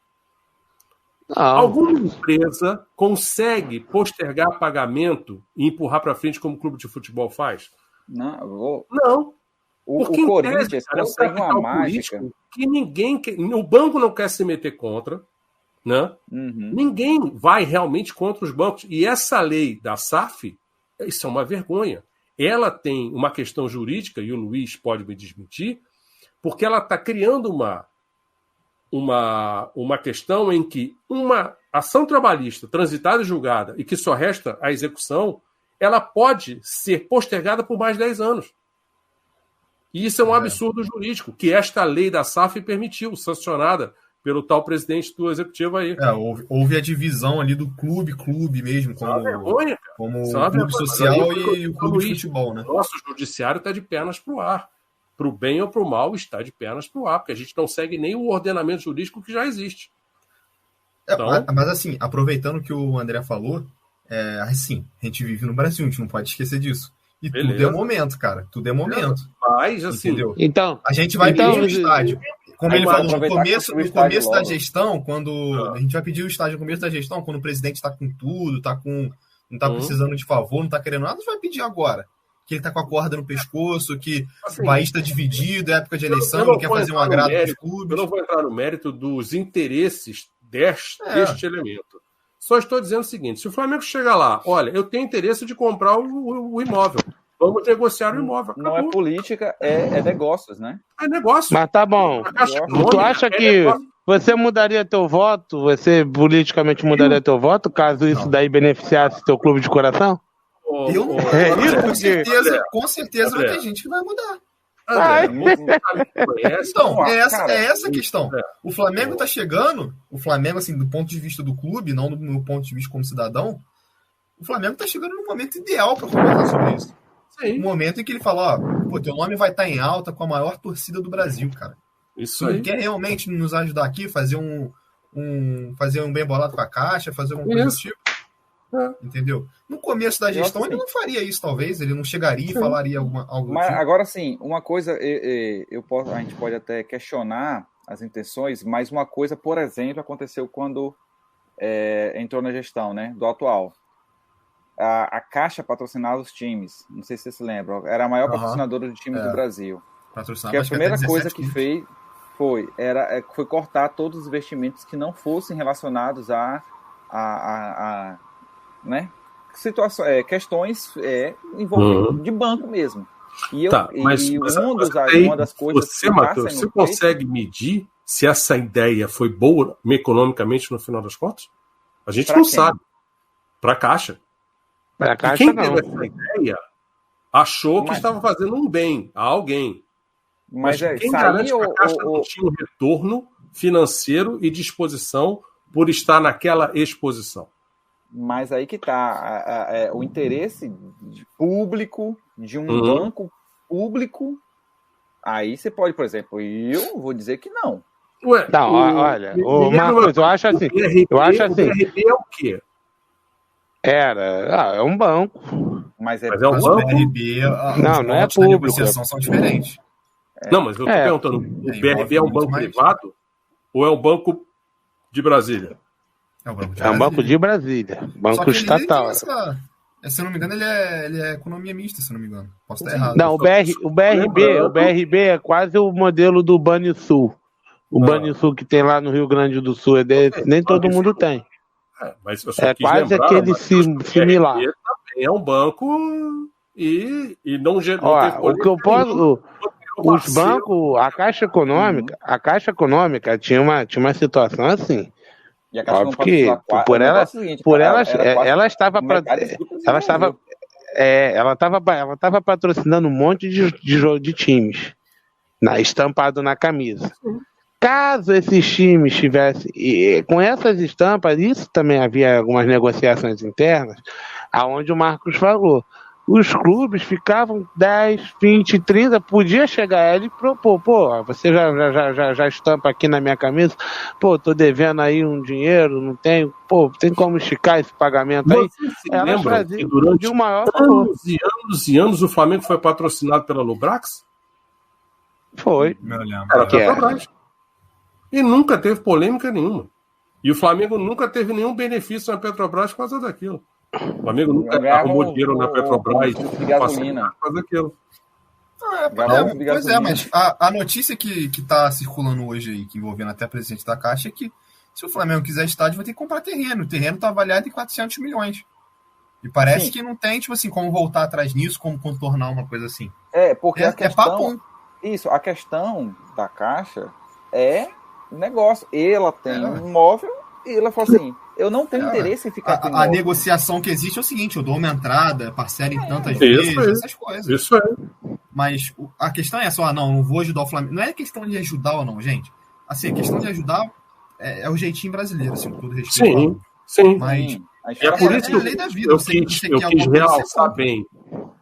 Não. Alguma empresa consegue postergar pagamento e empurrar para frente como o clube de futebol faz? Não. Não. O Corinthians consegue uma mágica que ninguém quer, o banco não quer se meter contra, né? Ninguém vai realmente contra os bancos. E essa lei da SAF, isso é uma vergonha. Ela tem uma questão jurídica, e o Luiz pode me desmentir, porque ela está criando uma questão em que uma ação trabalhista transitada e julgada e que só resta a execução, ela pode ser postergada por mais 10 anos. E isso é um absurdo jurídico, que esta lei da SAF permitiu, sancionada pelo tal presidente do executivo aí. Houve a divisão ali do clube mesmo, como o clube social e o clube de futebol, né? Nosso judiciário está de pernas para o ar. Para o bem ou para o mal, está de pernas para o ar, porque a gente não segue nem o ordenamento jurídico que já existe. Então... Mas assim, aproveitando o que o André falou, assim, a gente vive no Brasil, a gente não pode esquecer disso. E beleza. Tudo é momento, cara. Tudo é momento. Mas, assim... Entendeu? Então, a gente vai pedir o estádio. Como ele falou, no começo da gestão, quando... A gente vai pedir o estádio no começo da gestão, quando o presidente está com tudo, não está precisando de favor, não está querendo nada, a gente vai pedir agora. Que ele está com a corda no pescoço, que o país está dividido, é época de eleição, não quer fazer um agrado dos clubes. Eu não vou entrar no mérito dos interesses deste elemento. Só estou dizendo o seguinte, se o Flamengo chegar lá, olha, eu tenho interesse de comprar o imóvel, vamos negociar o imóvel. Acabou. Não é política, é negócios, né? É negócio. Mas tá bom. Tu acha que você mudaria teu voto? Você politicamente mudaria teu voto, caso isso daí beneficiasse teu clube de coração? Com certeza vai ter gente que vai mudar. Então, é essa a questão. O Flamengo tá chegando, o Flamengo, assim, do ponto de vista do clube, não do meu ponto de vista como cidadão, o Flamengo tá chegando no momento ideal para conversar sobre isso. Sim. O momento em que ele fala, teu nome vai estar em alta com a maior torcida do Brasil, cara. Isso aí. Quer realmente nos ajudar aqui, fazer um bem bolado com a Caixa, fazer alguma coisa do tipo? Entendeu? No começo da gestão ele não faria isso, talvez, ele não chegaria e falaria algo mas tipo. Agora sim, uma coisa a gente pode até questionar as intenções, mas uma coisa, por exemplo, aconteceu quando entrou na gestão, né, do atual. A Caixa patrocinava os times, não sei se vocês se lembram, era a maior patrocinadora de times do Brasil. Que a primeira coisa que fez foi cortar todos os investimentos que não fossem relacionados a né? Questões envolvendo de banco mesmo. Uma das coisas você, Matheus, você consegue medir se essa ideia foi boa economicamente no final das contas? A gente não sabe. Para a Caixa. Para a Caixa, quem teve essa ideia achou que estava fazendo um bem a alguém. Mas quem garante que a Caixa não tinha um retorno financeiro e disposição por estar naquela exposição? Mas aí que está o interesse público de um banco público, aí você pode, por exemplo, eu vou dizer que não. Ué, não, olha, Marcos, eu acho assim. O BRB é o quê? É um banco. Mas é um banco? O BRB, não é público. As negociações são diferentes. Não, mas eu tô perguntando, o BRB é um banco privado ou é um banco de Brasília? É um banco de Brasília. É um banco de Brasília, banco estatal. Se eu não me engano, ele é economia mista, se eu não me engano. Posso estar errado. Não, o BRB é quase o modelo do Banrisul. O Banrisul que tem lá no Rio Grande do Sul, nem todo mundo tem. Mas quase aquele similar. Também é um banco e não o que eu posso... Os bancos, a Caixa Econômica tinha uma situação assim. E a Caixa óbvio que ela estava patrocinando um monte de times estampado na camisa. Caso esses times tivessem com essas estampas, isso também havia algumas negociações internas, aonde o Marcos falou. Os clubes ficavam 10, 20, 30, podia chegar ele e propor, você já estampa aqui na minha camisa, tô devendo aí um dinheiro, não tenho, tem como esticar esse pagamento aí? Ela fazia durante o maior anos e anos o Flamengo foi patrocinado pela Lubrax? Foi. Era Petrobras. E nunca teve polêmica nenhuma. E o Flamengo nunca teve nenhum benefício na Petrobras por causa daquilo. O Flamengo nunca arrumou dinheiro na Petrobras de gasolina. Por causa daquilo. Pois é, mas a notícia que está circulando hoje aí, que envolvendo até o presidente da Caixa, é que se o Flamengo quiser estádio, vai ter que comprar terreno. O terreno está avaliado em 400 milhões. E parece que não tem, tipo assim, como voltar atrás nisso, como contornar uma coisa assim. Porque a questão... Isso, a questão da Caixa é negócio. Ela tem um imóvel e ela fala assim, eu não tenho interesse em ficar com a negociação que existe é o seguinte, eu dou uma entrada, parcela em tantas vezes, essas coisas. Isso é. Mas a questão é essa, não vou ajudar o Flamengo. Não é questão de ajudar ou não, gente. Assim, a questão de ajudar é o jeitinho brasileiro, assim, com todo respeito. Sim. Mas é por isso que eu quis realçar bem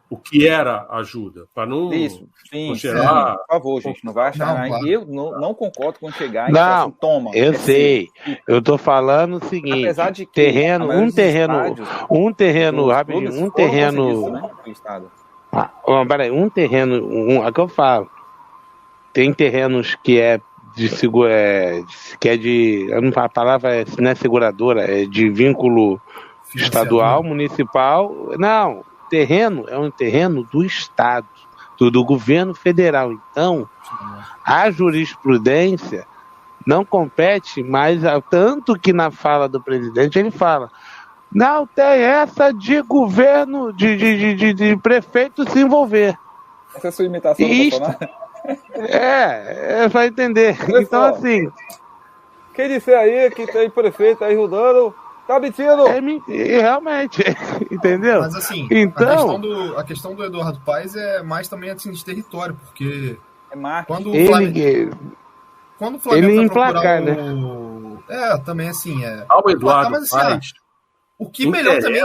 o que era ajuda, para não gerar... Por favor, gente, não vai achar... Claro. Eu não concordo com chegar e falar assim, toma. Eu sei. Eu tô falando o seguinte, apesar de que um terreno, é que eu falo. Tem terrenos que a palavra não é seguradora, é de vínculo estadual, municipal. Não, terreno é um terreno do Estado, do governo federal. Então, a jurisprudência não compete mais, tanto que na fala do presidente ele fala, não tem essa de governo, de prefeito se envolver. Essa é a sua imitação do Bolsonaro? Vai entender. Então, assim... Quem disser aí que tem prefeito aí rodando... Tá mentindo! Realmente, entendeu? Mas assim, então, a questão do Eduardo Paes é mais também assim, de território, porque quando o Flamengo ele emplacar, né? Também assim, ao Eduardo Paes, o que melhor também...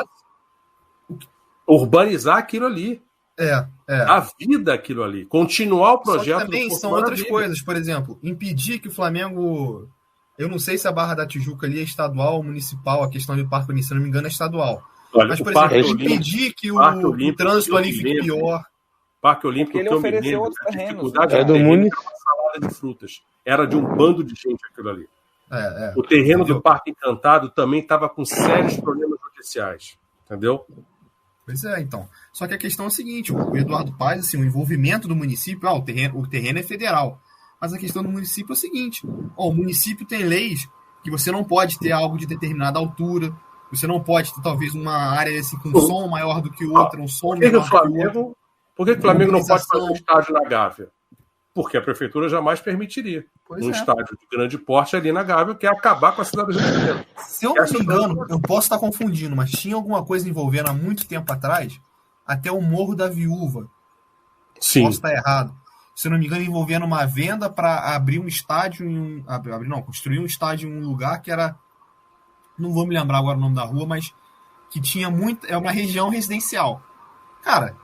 Urbanizar aquilo ali. A vida aquilo ali. Continuar o projeto. Só que também são outras coisas, por exemplo, impedir que o Flamengo... Eu não sei se a Barra da Tijuca ali é estadual ou municipal, a questão do Parque Olímpico, se não me engano, é estadual. Olha, mas, por exemplo, impedir que o trânsito ali fique pior. Parque Olímpico, ele ofereceu outros terrenos. Do município. Salada de frutas. Era de um bando de gente aquilo ali. O terreno do Parque Encantado também estava com sérios problemas judiciais. Entendeu? Pois é, então. Só que a questão é a seguinte, o Eduardo Paes, assim, o envolvimento do município, o terreno é federal. Mas a questão do município é o seguinte, o município tem leis que você não pode ter algo de determinada altura, você não pode ter talvez uma área assim, com som maior do que outra, um som menor do que outro. Por que o Flamengo não pode fazer um estádio na Gávea? Porque a prefeitura jamais permitiria estádio de grande porte ali na Gávea, que é acabar com a cidade do Rio de Janeiro. Se eu não me engano, eu posso estar confundindo, mas tinha alguma coisa envolvendo há muito tempo atrás, até o Morro da Viúva. Sim. Posso estar errado. Se não me engano, envolvendo uma venda para abrir um estádio construir um estádio em um lugar que era, não vou me lembrar agora o nome da rua, mas que tinha muito, é uma região residencial. Cara,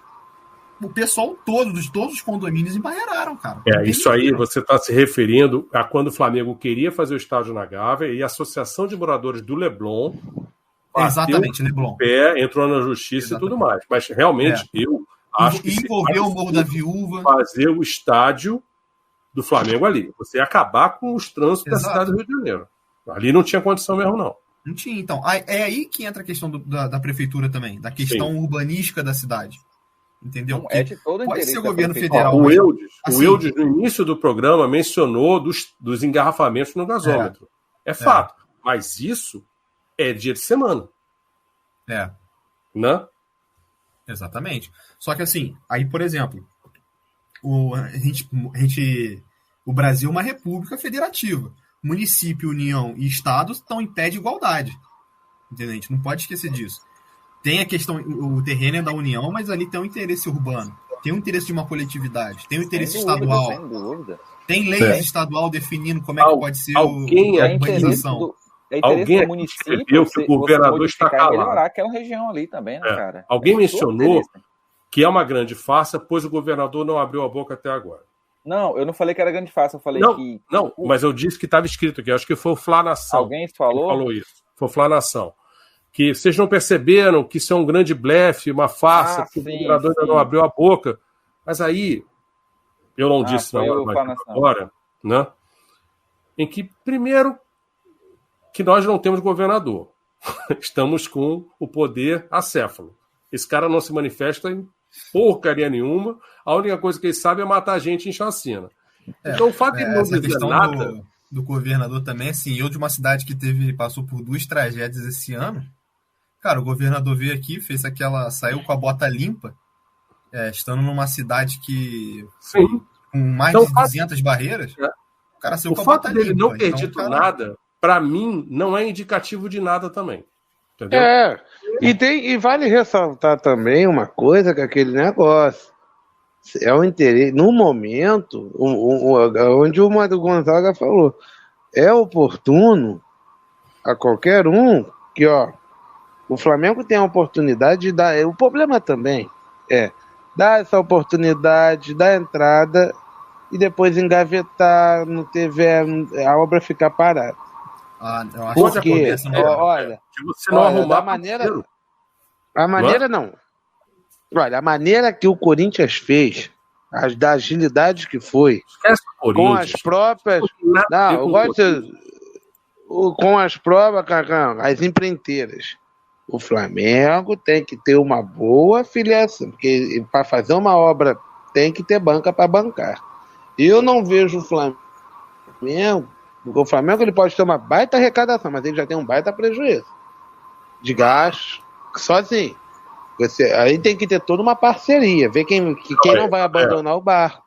o pessoal todo, de todos os condomínios, embarreiraram, cara. Isso aí você está se referindo a quando o Flamengo queria fazer o estádio na Gávea e a Associação de Moradores do Leblon exatamente, Leblon. Entrou na justiça e tudo mais. Mas realmente eu acho que envolveu o Morro da Viúva. Fazer o estádio do Flamengo ali. Você ia acabar com os trânsitos da cidade do Rio de Janeiro. Ali não tinha condição mesmo, não. Não tinha, então. É aí que entra a questão da prefeitura também, da questão urbanística da cidade. Entendeu? Não, é de todo pode interesse ser governo federal. O Eudes, no início do programa, mencionou dos engarrafamentos no gasômetro. É fato. Mas isso é dia de semana. Né? Exatamente. Só que assim, aí, por exemplo, o Brasil é uma república federativa. Município, União e Estado estão em pé de igualdade. Entendeu? A gente não pode esquecer disso. Tem a questão, o terreno é da União, mas ali tem um interesse urbano. Tem um interesse de uma coletividade. Tem um interesse estadual. Sem dúvida. Tem leis estadual definindo como é que pode ser a urbanização. Alguém do município escreveu que o governador está calado. Melhorar aquela região ali também, né, cara? Alguém mencionou que é uma grande farsa, pois o governador não abriu a boca até agora. Não, eu não falei que era grande farsa, eu falei que... Não, mas eu disse que estava escrito aqui, acho que foi o Flá Nação. Alguém falou isso, foi o Flá Nação. Que vocês não perceberam que isso é um grande blefe, uma farsa, que o governador ainda não abriu a boca. Mas aí, eu não disse na hora, mas agora, né? Em que, primeiro, que nós não temos governador. Estamos com o poder acéfalo. Esse cara não se manifesta em porcaria nenhuma. A única coisa que ele sabe é matar gente em chacina. Então, o fato de não dizer nada... Do governador também, assim, eu de uma cidade que passou por 2 tragédias esse ano, cara, o governador veio aqui, saiu com a bota limpa, estando numa cidade que... Sim. Com mais de 200 barreiras, o cara saiu com a bota limpa. O fato dele não ter dito nada, para mim, não é indicativo de nada também. Entendeu? E vale ressaltar também uma coisa, que aquele negócio é um interesse, no momento, onde o Mário Gonzaga falou, é oportuno a qualquer um que, o Flamengo tem a oportunidade de dar, o problema também é dar essa oportunidade, dar entrada e depois engavetar, não tiver a obra ficar parada. Eu acho porque, olha, se você não arrumar a maneira que o Corinthians fez, da agilidade que foi, com as próprias... Não, eu gosto com as próprias, as empreiteiras. O Flamengo tem que ter uma boa filiação, porque para fazer uma obra tem que ter banca para bancar. Eu não vejo o Flamengo... Porque o Flamengo ele pode ter uma baita arrecadação, mas ele já tem um baita prejuízo de gasto sozinho. Aí tem que ter toda uma parceria, ver quem não vai abandonar o barco.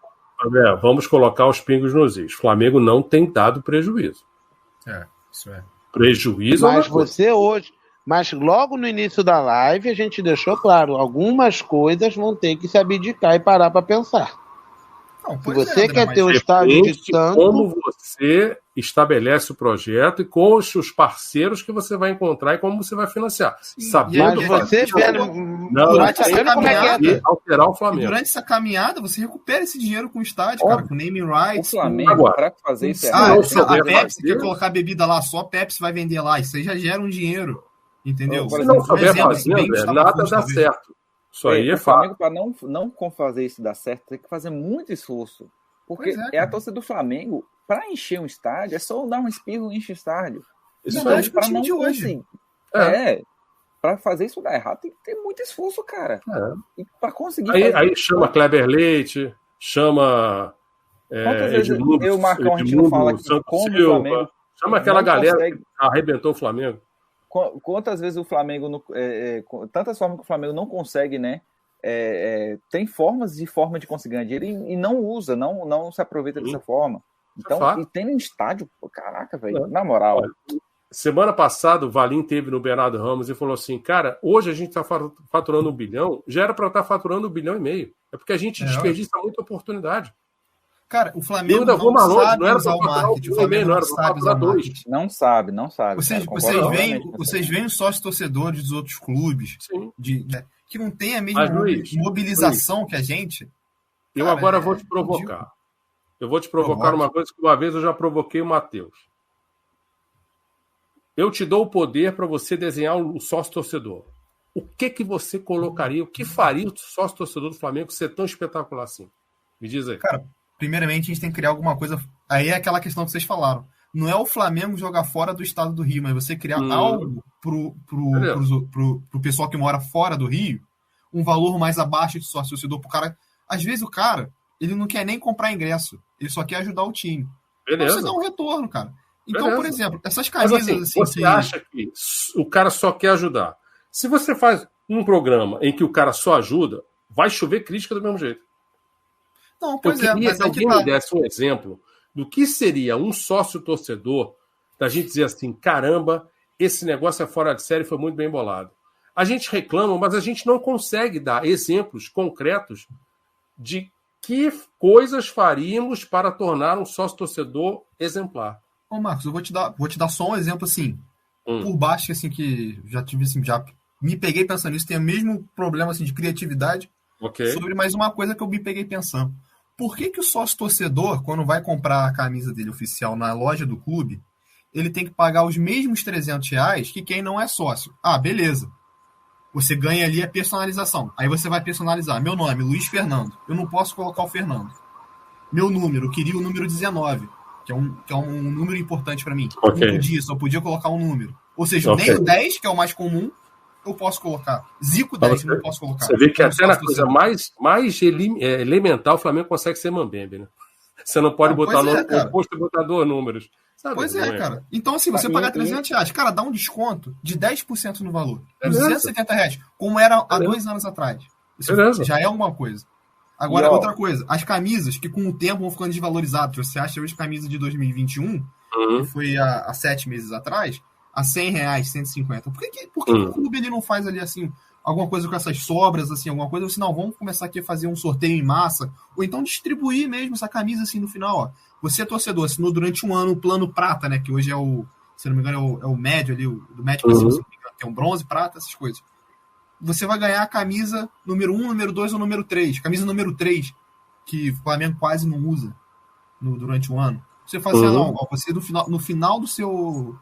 Vamos colocar os pingos nos is. O Flamengo não tem dado prejuízo. Isso é. Prejuízo. Mas logo no início da live a gente deixou claro, algumas coisas vão ter que se abdicar e parar para pensar. Se você quer ter o estádio de tanto... Como você estabelece o projeto e com os parceiros que você vai encontrar e como você vai financiar. Sabendo você durante essa caminhada, alterar o Flamengo. Durante essa caminhada, você recupera esse dinheiro com o estádio, cara, com naming rights. O Flamengo, para fazer isso a Pepsi quer colocar bebida lá, só a Pepsi vai vender lá. Isso aí já gera um dinheiro. Entendeu? Se não souber fazer, nada dá certo. Isso aí é fato. O Flamengo, para não fazer isso dar certo, tem que fazer muito esforço. Porque a torcida do Flamengo, para encher um estádio, é só dar um espirro e encher o estádio. Isso é para não de hoje. Para fazer isso dar errado, tem que ter muito esforço, cara. E para conseguir aí chama Kleber Leite, chama quantas vezes eu e o Marcão a gente não fala que como o Flamengo chama aquela galera que arrebentou o Flamengo. Quantas vezes o Flamengo, tantas formas que o Flamengo não consegue, né? Tem forma de conseguir ganhar dinheiro e não usa, não se aproveita dessa forma. Então, e tem um estádio, caraca, velho, na moral. Olha, semana passada o Valim teve no Bernardo Ramos e falou assim, cara, hoje a gente está faturando 1 bilhão, já era para estar faturando 1,5 bilhão. É porque a gente desperdiça muita oportunidade. Cara, o Flamengo não sabe usar o marketing. O Flamengo não sabe usar o marketing. Não sabe. Vocês veem os sócios torcedores dos outros clubes. que não tem a mesma mobilização que a gente. Eu agora vou te provocar. Eu vou te provocar uma coisa que uma vez eu já provoquei o Matheus. Eu te dou o poder para você desenhar o sócio-torcedor. O que você colocaria, o que faria o sócio-torcedor do Flamengo ser tão espetacular assim? Me diz aí. Cara, primeiramente a gente tem que criar alguma coisa. Aí é aquela questão que vocês falaram. Não é o Flamengo jogar fora do estado do Rio, mas você criar algo pro pessoal que mora fora do Rio, um valor mais abaixo de sócio-torcedor pro cara. Às vezes o cara, ele não quer nem comprar ingresso, ele só quer ajudar o time. Beleza. Então você dá um retorno, cara. Então, por exemplo, essas camisas... Mas, assim, você acha que o cara só quer ajudar? Se você faz um programa em que o cara só ajuda, vai chover crítica do mesmo jeito. Não, pois é, mas se alguém me desse um exemplo do que seria um sócio-torcedor, da gente dizer assim, caramba, esse negócio é fora de série, foi muito bem bolado. A gente reclama, mas a gente não consegue dar exemplos concretos de que coisas faríamos para tornar um sócio-torcedor exemplar. Ô, Marcos, eu vou te dar só um exemplo assim, por baixo, assim, que já tive assim, já me peguei pensando nisso, tem o mesmo problema assim, de criatividade sobre mais uma coisa que eu me peguei pensando. Por que o sócio-torcedor, quando vai comprar a camisa dele oficial na loja do clube, ele tem que pagar os mesmos R$300 que quem não é sócio? Ah, beleza. Você ganha ali a personalização. Aí você vai personalizar. Meu nome, Luiz Fernando. Eu não posso colocar o Fernando. Meu número, eu queria o número 19, que é um número importante para mim. Não podia, só podia colocar um número. Ou seja, nem o 10, que é o mais comum, eu posso colocar. Zico 10, eu não posso colocar. Você vê que até na coisa mais elementar, o Flamengo consegue ser mambembe, né? Você não pode botar no oposto e botar 2 números. Sabe? Pois é, cara. Então, assim, você pagar R$300, cara, dá um desconto de 10% no valor. R$270, como era há 2 anos atrás. Isso já é alguma coisa. Agora, outra coisa. As camisas, que com o tempo vão ficando desvalorizadas. Você acha hoje camisa de 2021, que foi há 7 meses atrás, a R$100, 150. Por que o clube ele não faz ali, assim, alguma coisa com essas sobras, assim, alguma coisa? Assim, não, vamos começar aqui a fazer um sorteio em massa, ou então distribuir mesmo essa camisa, assim, no final, ó. Você, torcedor, assinou durante um ano o plano prata, né, que hoje é o, se não me engano, é o médio ali, do médio, se não me engano, que é um bronze, prata, essas coisas. Você vai ganhar a camisa número 1, número 2 ou número 3. Camisa número 3, que o Flamengo quase não usa durante um ano. Você faz assim, não, ó, você no final do seu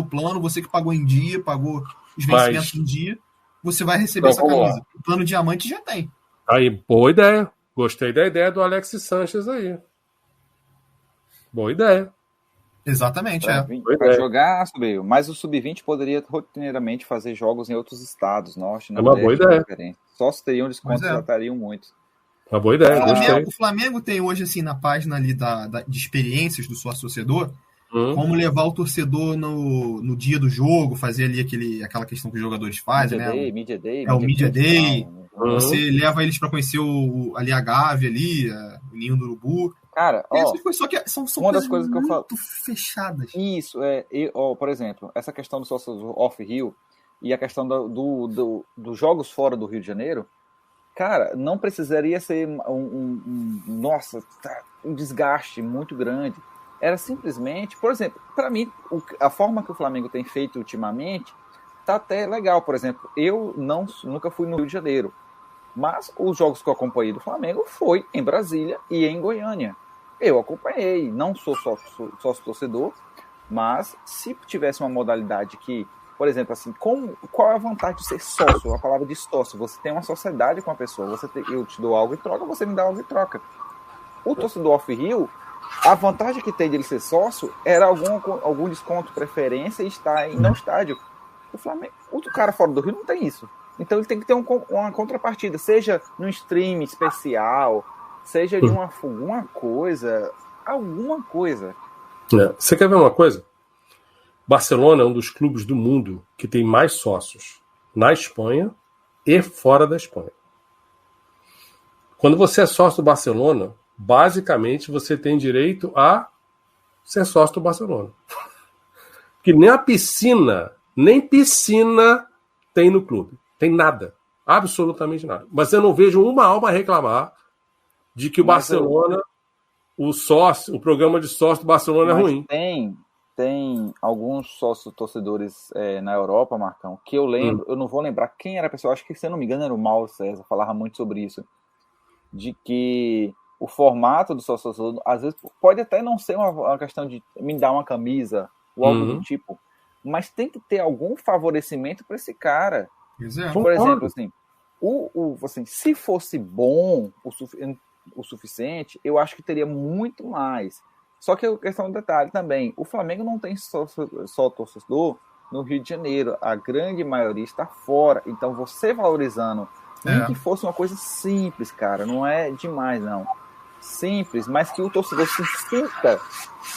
plano, você que pagou em dia, pagou os vencimentos em dia, você vai receber essa camisa. O plano diamante já tem. Aí, boa ideia. Gostei da ideia do Alex Sanches aí. Boa ideia. Exatamente, Para jogar, mas o Sub-20 poderia rotineiramente fazer jogos em outros estados, norte, é uma boa ideia. Só se teriam descontos, já estariam muito. Uma boa ideia, gostei. O Flamengo tem hoje, assim, na página ali de experiências do sócio-torcedor, como levar o torcedor no dia do jogo, fazer ali aquela questão que os jogadores fazem, Media Day. É o Media Day. Você leva eles para conhecer ali a Gávea ali, o Ninho do Urubu. Cara, só que são uma das coisas que eu falo muito fechadas. Isso, por exemplo, essa questão do sócio off-Rio e a questão dos jogos fora do Rio de Janeiro, cara, não precisaria ser um desgaste muito grande. Era simplesmente, por exemplo, para mim, a forma que o Flamengo tem feito ultimamente tá até legal. Por exemplo, eu nunca fui no Rio de Janeiro, mas os jogos que eu acompanhei do Flamengo foi em Brasília e em Goiânia. Eu acompanhei, não sou sócio torcedor, mas se tivesse uma modalidade que, por exemplo, assim, qual é a vantagem de ser sócio? A palavra de sócio, você tem uma sociedade com a pessoa, eu te dou algo em troca, você me dá algo em troca. O torcedor off-Rio, a vantagem que tem de ele ser sócio era algum desconto, preferência e estar no estádio. O Flamengo, o cara fora do Rio não tem isso. Então ele tem que ter uma contrapartida, seja num stream especial, seja de alguma coisa. Você quer ver uma coisa? Barcelona é um dos clubes do mundo que tem mais sócios na Espanha e fora da Espanha. Quando você é sócio do Barcelona, basicamente você tem direito a ser sócio do Barcelona. Porque nem piscina tem no clube. Tem nada. Absolutamente nada. Mas eu não vejo uma alma reclamar de que o Barcelona, o programa de sócio do Barcelona é ruim. Tem tem alguns sócios torcedores na Europa, Marcão, que eu lembro, eu não vou lembrar quem era a pessoa, acho que, se eu não me engano, era o Mauro César, falava muito sobre isso, de que o formato do sócio torcedor, às vezes, pode até não ser uma questão de me dar uma camisa ou algo do tipo, mas tem que ter algum favorecimento para esse cara. Por exemplo, assim, se fosse bom o suficiente, eu acho que teria muito mais. Só que a questão do detalhe também, o Flamengo não tem só torcedor no Rio de Janeiro, a grande maioria está fora, então você valorizando, nem que fosse uma coisa simples, cara, não é demais não, simples, mas que o torcedor se sinta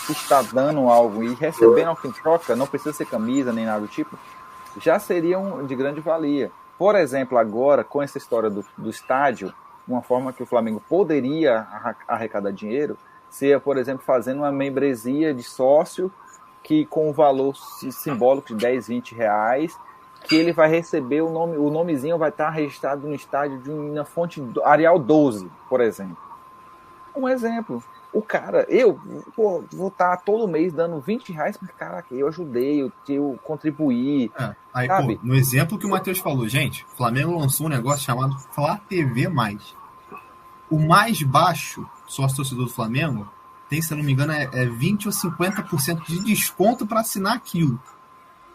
que está dando algo e recebendo algo em troca, não precisa ser camisa nem nada do tipo, já seriam de grande valia. Por exemplo, agora, com essa história do estádio, uma forma que o Flamengo poderia arrecadar dinheiro seria, por exemplo, fazendo uma membresia de sócio que com o valor simbólico de 10, 20 reais, que ele vai receber o nomezinho vai estar registrado no estádio na fonte Arial 12, por exemplo. Um exemplo. O cara, eu vou estar todo mês dando 20 reais, mas caraca, eu ajudei, eu contribuí. Aí, sabe? No exemplo que o Matheus falou, gente, o Flamengo lançou um negócio chamado Flá TV+. O mais baixo sócio torcedor do Flamengo tem, se eu não me engano, é 20% ou 50% de desconto para assinar aquilo.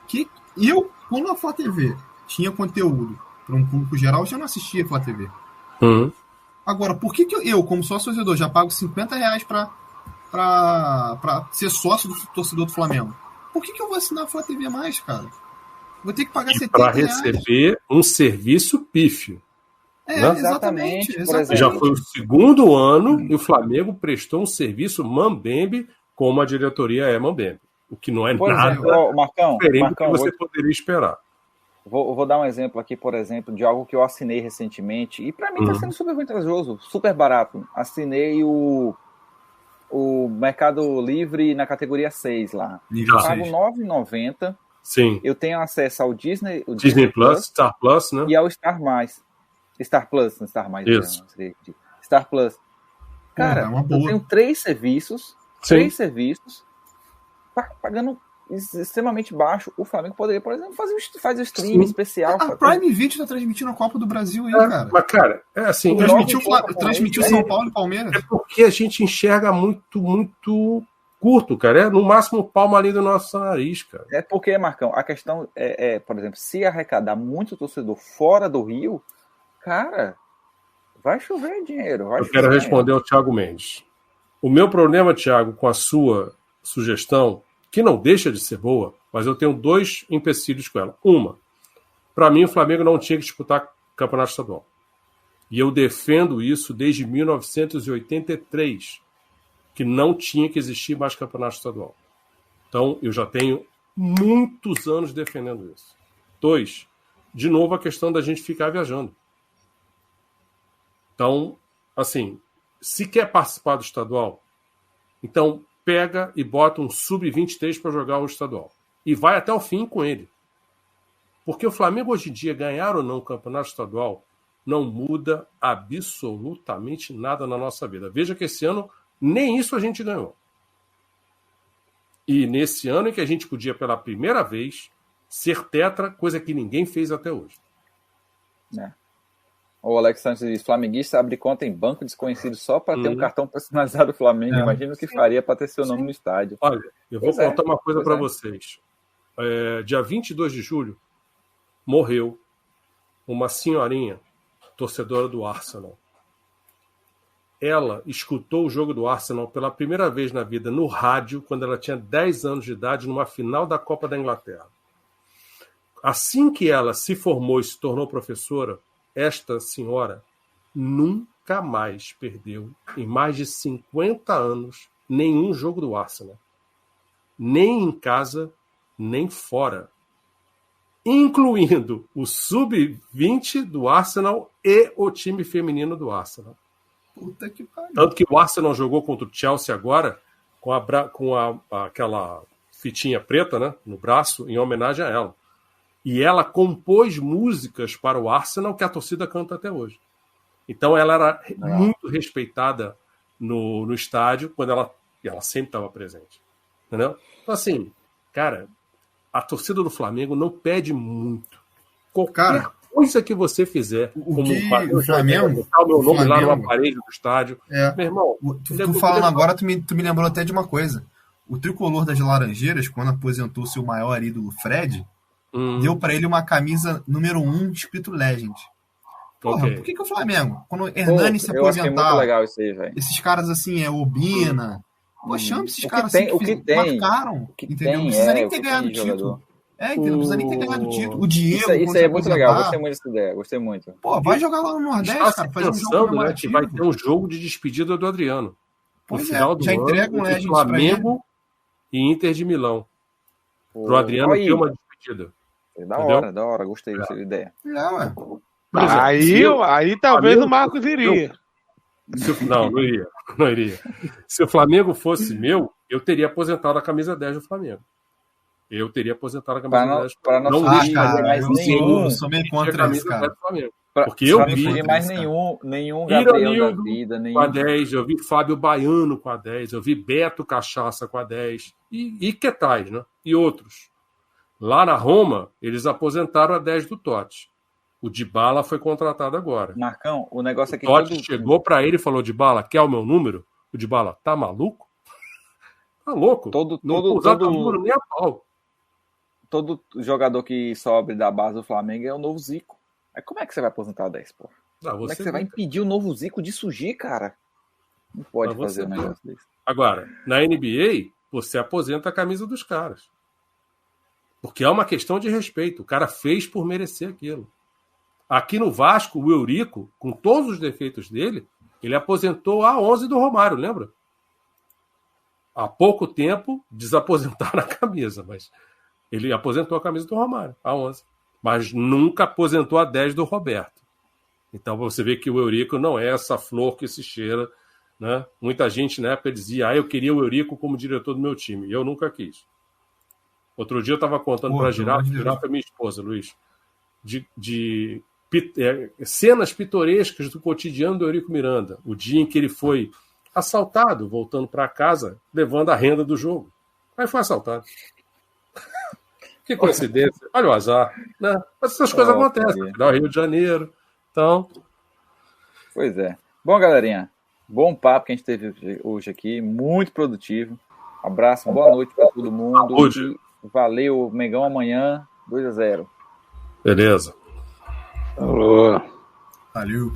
Que eu, quando a Flá TV tinha conteúdo para um público geral, eu já não assistia a Flá TV. Agora, por que eu, como sócio torcedor, já pago 50 reais para ser sócio do torcedor do Flamengo? Por que eu vou assinar a Flá TV+, cara? Vou ter que pagar 70 reais. Para receber um serviço pífio. Né? Exatamente. Já foi o segundo ano e o Flamengo prestou um serviço mambembe como a diretoria é mambembe. O que não é nada diferente do que você poderia esperar. Vou dar um exemplo aqui, por exemplo, de algo que eu assinei recentemente. E para mim está sendo super vantajoso, super barato. Assinei o Mercado Livre na categoria 6 lá. Eu pago R$ 9,90. Sim. Eu tenho acesso ao Disney Plus, Star Plus, né? E ao Star Mais. Star Plus, não Star Mais. Isso. Não, Star Plus. Cara, eu tenho 3 serviços. Sim. 3 serviços. Pagando extremamente baixo. O Flamengo poderia, por exemplo, fazer o stream especial. A Prime Video está transmitindo a Copa do Brasil aí, cara. Mas, cara, é assim... Transmitiu São Paulo e Palmeiras. É porque a gente enxerga muito, muito curto, cara. É no máximo palma ali do nosso nariz, cara. É porque, Marcão, a questão por exemplo, se arrecadar muito torcedor fora do Rio, cara, vai chover dinheiro. Eu quero responder ao Thiago Mendes. O meu problema, Thiago, com a sua sugestão, que não deixa de ser boa, mas eu tenho 2 empecilhos com ela. Uma, para mim o Flamengo não tinha que disputar campeonato estadual. E eu defendo isso desde 1983, que não tinha que existir mais campeonato estadual. Então, eu já tenho muitos anos defendendo isso. 2, de novo a questão da gente ficar viajando. Então, assim, se quer participar do estadual, então pega e bota um sub-23 para jogar o estadual. E vai até o fim com ele. Porque o Flamengo hoje em dia, ganhar ou não o campeonato estadual, não muda absolutamente nada na nossa vida. Veja que esse ano, nem isso a gente ganhou. E nesse ano em que a gente podia, pela primeira vez, ser tetra, coisa que ninguém fez até hoje. O Alex Santos diz, flamenguista abre conta em banco desconhecido só para ter um cartão personalizado do Flamengo. Imagina o que faria para ter seu nome no estádio. Olha, eu vou contar uma coisa para vocês. Dia 22 de julho, morreu uma senhorinha, torcedora do Arsenal. Ela escutou o jogo do Arsenal pela primeira vez na vida no rádio, quando ela tinha 10 anos de idade, numa final da Copa da Inglaterra. Assim que ela se formou e se tornou professora, esta senhora nunca mais perdeu, em mais de 50 anos, nenhum jogo do Arsenal. Nem em casa, nem fora. Incluindo o sub-20 do Arsenal e o time feminino do Arsenal. Puta que pariu. Tanto que o Arsenal jogou contra o Chelsea agora com aquela fitinha preta, né, no braço, em homenagem a ela. E ela compôs músicas para o Arsenal que a torcida canta até hoje. Então ela era muito respeitada no estádio, quando ela sempre estava presente. Entendeu? Então, assim, cara, a torcida do Flamengo não pede muito. Qualquer coisa que você fizer, o Flamengo, botar o meu nome lá no aparelho do estádio. Meu irmão, tu falando agora, tu me lembrou até de uma coisa. O tricolor das Laranjeiras, quando aposentou seu maior ídolo, Fred, deu pra ele uma camisa número 1 escrito Legend. Porra, por que o Flamengo? Quando o Hernani se aposentar, muito legal isso aí, velho. Esses caras assim, Obina, chama esses caras assim que marcaram, entendeu? Não precisa nem ter ganhado o título. Não precisa nem ter ganhado o título. O Diego. Isso aí é muito legal, gostei muito dessa ideia, gostei muito. Pô, vai jogar lá no Nordeste, cara, fazer um jogo, né, que vai ter um jogo de despedida do Adriano. No final do já ano, entrega um Legend Flamengo e Inter de Milão. Pro Adriano ter uma despedida. Da hora, gostei dessa ideia. Aí talvez o Marcos iria. Não iria. Se o Flamengo fosse meu, eu teria aposentado a camisa 10 do Flamengo. Eu teria aposentado a camisa 10 do Flamengo. Não fazer mais nenhum. Eu sou meio contra isso, cara. Porque eu vi mais nenhum Gabriel da vida, com a 10, eu vi Fábio Baiano com a 10, eu vi Beto Cachaça com a 10 e que tais, né? E outros. Lá na Roma, eles aposentaram a 10 do Totti. O Dybala foi contratado agora. Marcão, o negócio é que... O Totti chegou para ele e falou: Dybala, quer o meu número? O Dybala, tá maluco? Tá louco? Não vou usar teu número nem a pau. Todo jogador que sobe da base do Flamengo é o novo Zico. Aí como é que você vai aposentar a 10, pô? Como é que você vai impedir o novo Zico de surgir, cara? Não pode fazer um negócio desse. Agora, na NBA, você aposenta a camisa dos caras. Porque é uma questão de respeito. O cara fez por merecer aquilo. Aqui no Vasco, o Eurico, com todos os defeitos dele, ele aposentou a 11 do Romário, lembra? Há pouco tempo, desaposentaram a camisa, mas ele aposentou a camisa do Romário, a 11. Mas nunca aposentou a 10 do Roberto. Então você vê que o Eurico não é essa flor que se cheira, né? Muita gente na época dizia: eu queria o Eurico como diretor do meu time. E eu nunca quis. Outro dia eu estava contando para a Girafa é minha esposa, Luiz, de cenas pitorescas do cotidiano do Eurico Miranda. O dia em que ele foi assaltado, voltando para casa, levando a renda do jogo. Aí foi assaltado. Que coincidência. Olha o azar. Né? Mas essas coisas acontecem. No Rio de Janeiro. Então... Pois é. Bom, galerinha, bom papo que a gente teve hoje aqui. Muito produtivo. Abraço, boa noite para todo mundo. Valeu, Mengão amanhã, 2-0. Beleza. Valeu.